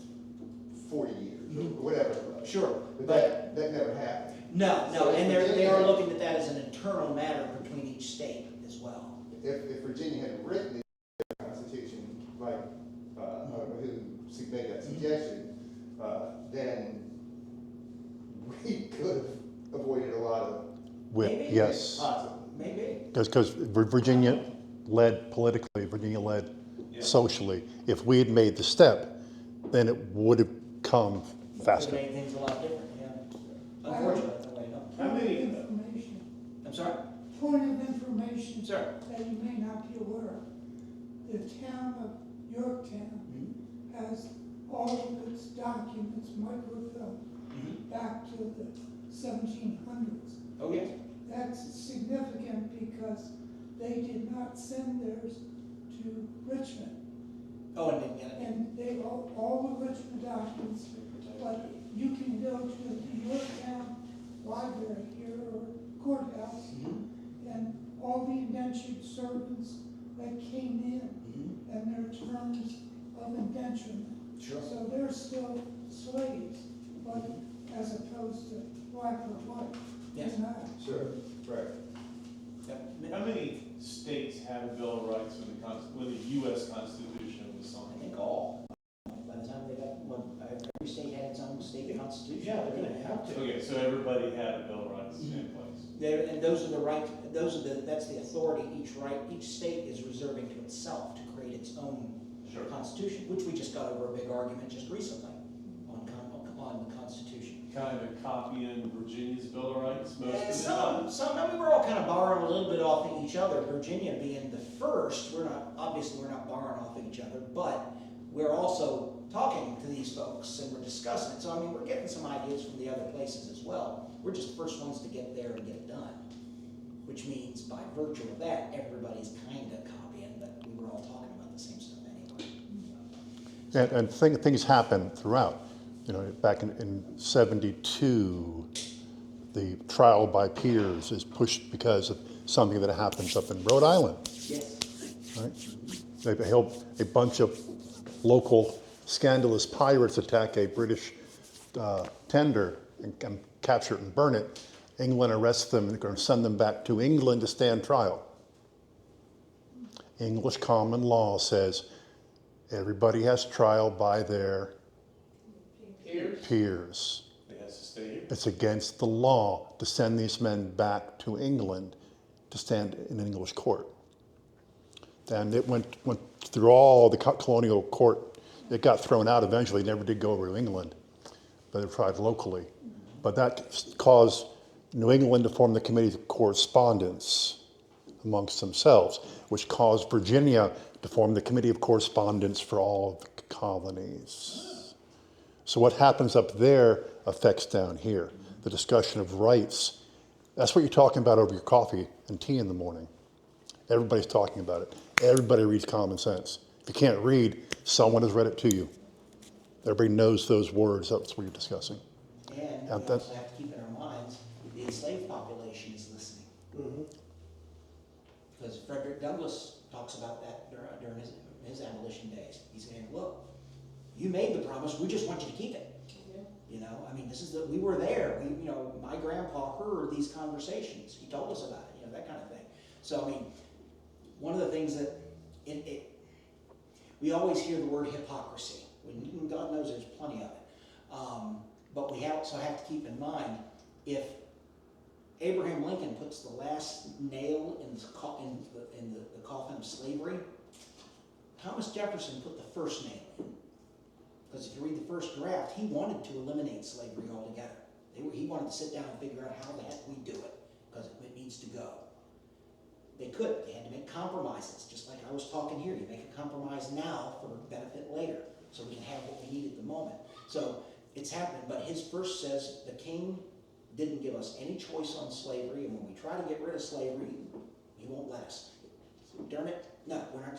40 years or whatever it was. Sure, but that never happened. No, So and they are looking at that as an internal matter between each state as well. If Virginia had written it in the Constitution, like I don't know who made that suggestion, then we could have avoided a lot of. Maybe. Yes. Possibly. Maybe. Because Virginia led politically, Virginia led socially. If we had made the step, then it would have come faster. It would have made things a lot different, yeah. Unfortunately, no. How many? Information. I'm sorry? Point of information. Sure. That you may not be aware of. The town of Yorktown has all of its documents, microfilm, back to the 1700s. Oh, yeah. That's significant because they did not send theirs to Richmond. Oh, and didn't get it. And they all the Richmond documents, but you can go to the Yorktown Library here or courthouse, and all the indentured servants that came in and their terms of indenturement. Sure. So they're still slaves, but as opposed to black or white. Yes. They're not. Sure, right. How many states have a Bill of Rights when the U.S. Constitution was signed? I think all. By the time they got every state had its own state constitution. Yeah, they're going to have to. Okay, so everybody had a Bill of Rights in place. And those are the right. That's the authority each state is reserving to itself to create its own constitution, which we just got over a big argument just recently on the Constitution. Kind of copying Virginia's Bill of Rights most of the Some. I mean, we're all kind of borrowing a little bit off of each other. Virginia being the first, we're not borrowing off of each other, but we're also talking to these folks and we're discussing it. So I mean, we're getting some ideas from the other places as well. We're just the first ones to get there and get it done, which means by virtue of that, everybody's kind of copying, but we were all talking about the same stuff anyway. And things happen throughout. You know, back in 72, the trial by peers is pushed because of something that happens up in Rhode Island. Yes. Right? They help a bunch of local scandalous pirates attack a British tender and capture it and burn it. England arrests them and they're going to send them back to England to stand trial. English common law says everybody has trial by their peers. It has to stay here. It's against the law to send these men back to England to stand in an English court. And it went through all the colonial court. It got thrown out eventually, never did go over to England, but it tried locally. But that caused New England to form the Committee of Correspondence amongst themselves, which caused Virginia to form the Committee of Correspondence for all of the colonies. So what happens up there affects down here. The discussion of rights, that's what you're talking about over your coffee and tea in the morning. Everybody's talking about it. Everybody reads common sense. If you can't read, someone has read it to you. Everybody knows those words. That's what you're discussing. And we also have to keep in our minds, the enslaved population is listening. Because Frederick Douglass talks about that during his abolition days. He's saying, look, you made the promise, we just want you to keep it. You know, I mean, we were there. My grandpa heard these conversations. He told us about it, that kind of thing. So, I mean, one of the things that we always hear the word hypocrisy. And God knows there's plenty of it. But we also have to keep in mind, if Abraham Lincoln puts the last nail in the coffin of slavery, Thomas Jefferson put the first nail in. Because if you read the first draft, he wanted to eliminate slavery altogether. He wanted to sit down and figure out how the heck we do it, because it needs to go. They couldn't. They had to make compromises, just like I was talking here. You make a compromise now for benefit later, so we can have what we need at the moment. So it's happening, but his first says the king didn't give us any choice on slavery, and when we try to get rid of slavery, he won't let us. Darn it, no, we're not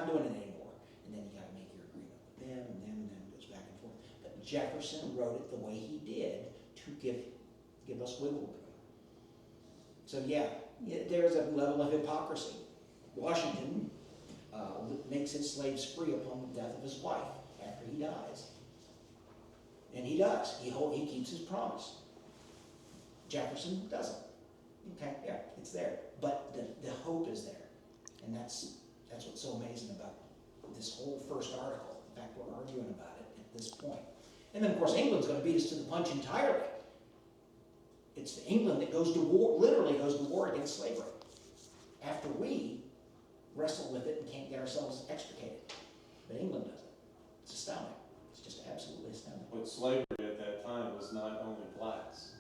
doing it anymore. And then you got to make your agreement with them, and then it goes back and forth. But Jefferson wrote it the way he did to give us wiggle room. So yeah, there's a level of hypocrisy. Washington makes his slaves free upon the death of his wife after he dies. And he does. He keeps his promise. Jefferson doesn't. Okay, yeah, it's there. But the hope is there. And that's what's so amazing about this whole first article. In fact, we're arguing about it at this point. And then, of course, England's going to beat us to the punch entirely. It's England that goes to war, literally goes to war against slavery, after we wrestle with it and can't get ourselves extricated. But England does it. It's astounding. It's just absolutely astounding. But slavery at that time was not only blacks.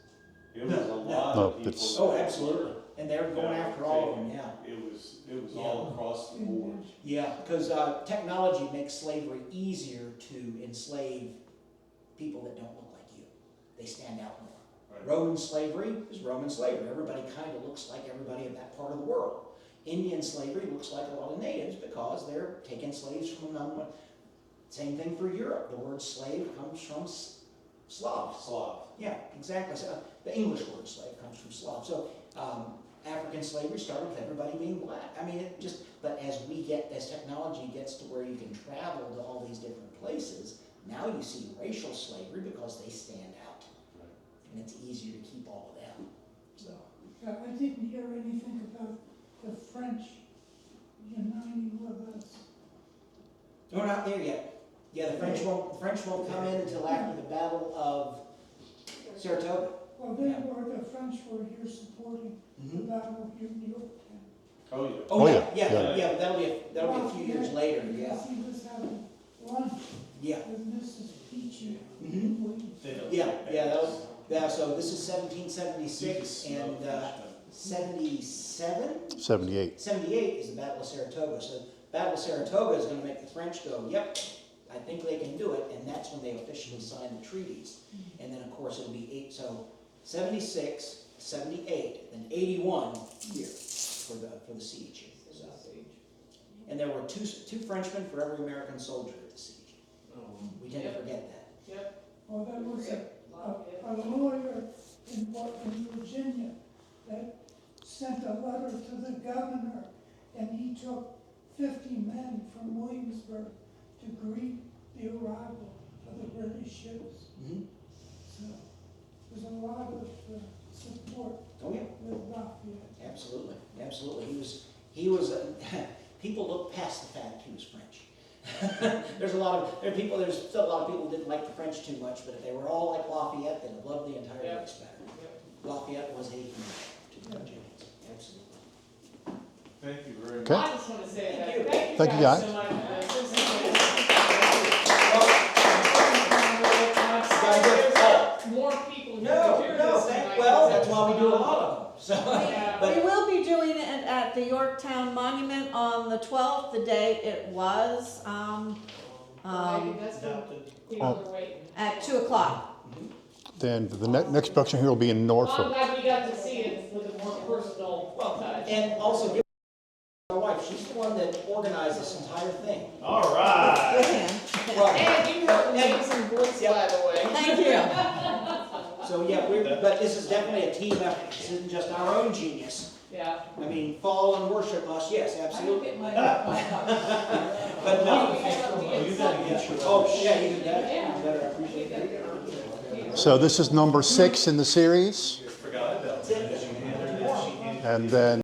It was a lot of people. Oh, absolutely. And they were going after all of them, yeah. It was all across the board. Yeah, because technology makes slavery easier to enslave people that don't look like you. They stand out more. Right. Roman slavery is Roman slavery. Everybody kind of looks like everybody in that part of the world. Indian slavery looks like a lot of natives because they're taking slaves from another one. Same thing for Europe. The word slave comes from Slav. Yeah, exactly. So, the English word slave comes from Slav. So African slavery started with everybody being black. I mean, but as technology gets to where you can travel to all these different places, now you see racial slavery because they stand out. Right. And it's easier to keep all of them. So. I didn't hear anything about the French uniting with us. We're not there yet. Yeah, the French won't come in until after the Battle of Saratoga. Well, the French were here supporting the battle here in Yorktown. Oh yeah. Yeah. That'll be a few years later. Yeah. He was having lunch. Yeah. With Mrs. Peachy. So this is 1776 and 77? 78. 78 is the Battle of Saratoga. So Battle of Saratoga is going to make the French go, yep, I think they can do it, and that's when they officially sign the treaties. And then, of course, it'll be 76, 78, then 81 here for the siege. So. And there were two Frenchmen for every American soldier at the siege. We tend to forget that. Yep. Well, there was a lawyer in Virginia that sent a letter to the governor, and he took 50 men from Williamsburg to greet the arrival of the British ships. So there's a lot of support with Lafayette. Absolutely. He was people look past the fact he was French. There's still a lot of people who didn't like the French too much, but if they were all like Lafayette, they'd have loved the entire race better. Lafayette was a hero to the Virginians. Absolutely. Thank you very much. Okay. I just want to say Thank you guys. so much for this. More people who hear this. That's why we do a lot of them. So, we will be doing it at the Yorktown Monument on the 12th, the day it was Um, That's when people are waiting. at 2 o'clock. Then the next production here will be in Well, I'm Norfolk. glad we got to see it with a more personal touch. And also, give my wife, she's the one that organized this entire thing. All right. Good hand. Well, And you have an amazing voice, by the way. Thank you. So yeah, but this is definitely a team effort. This isn't just our own genius. Yeah. I mean, fall and worship us, yes, absolutely. my But no. You gotta get your. Oh, yeah, even better. Even better. I appreciate that. So this is number 6 in the series. Forgot about that. And then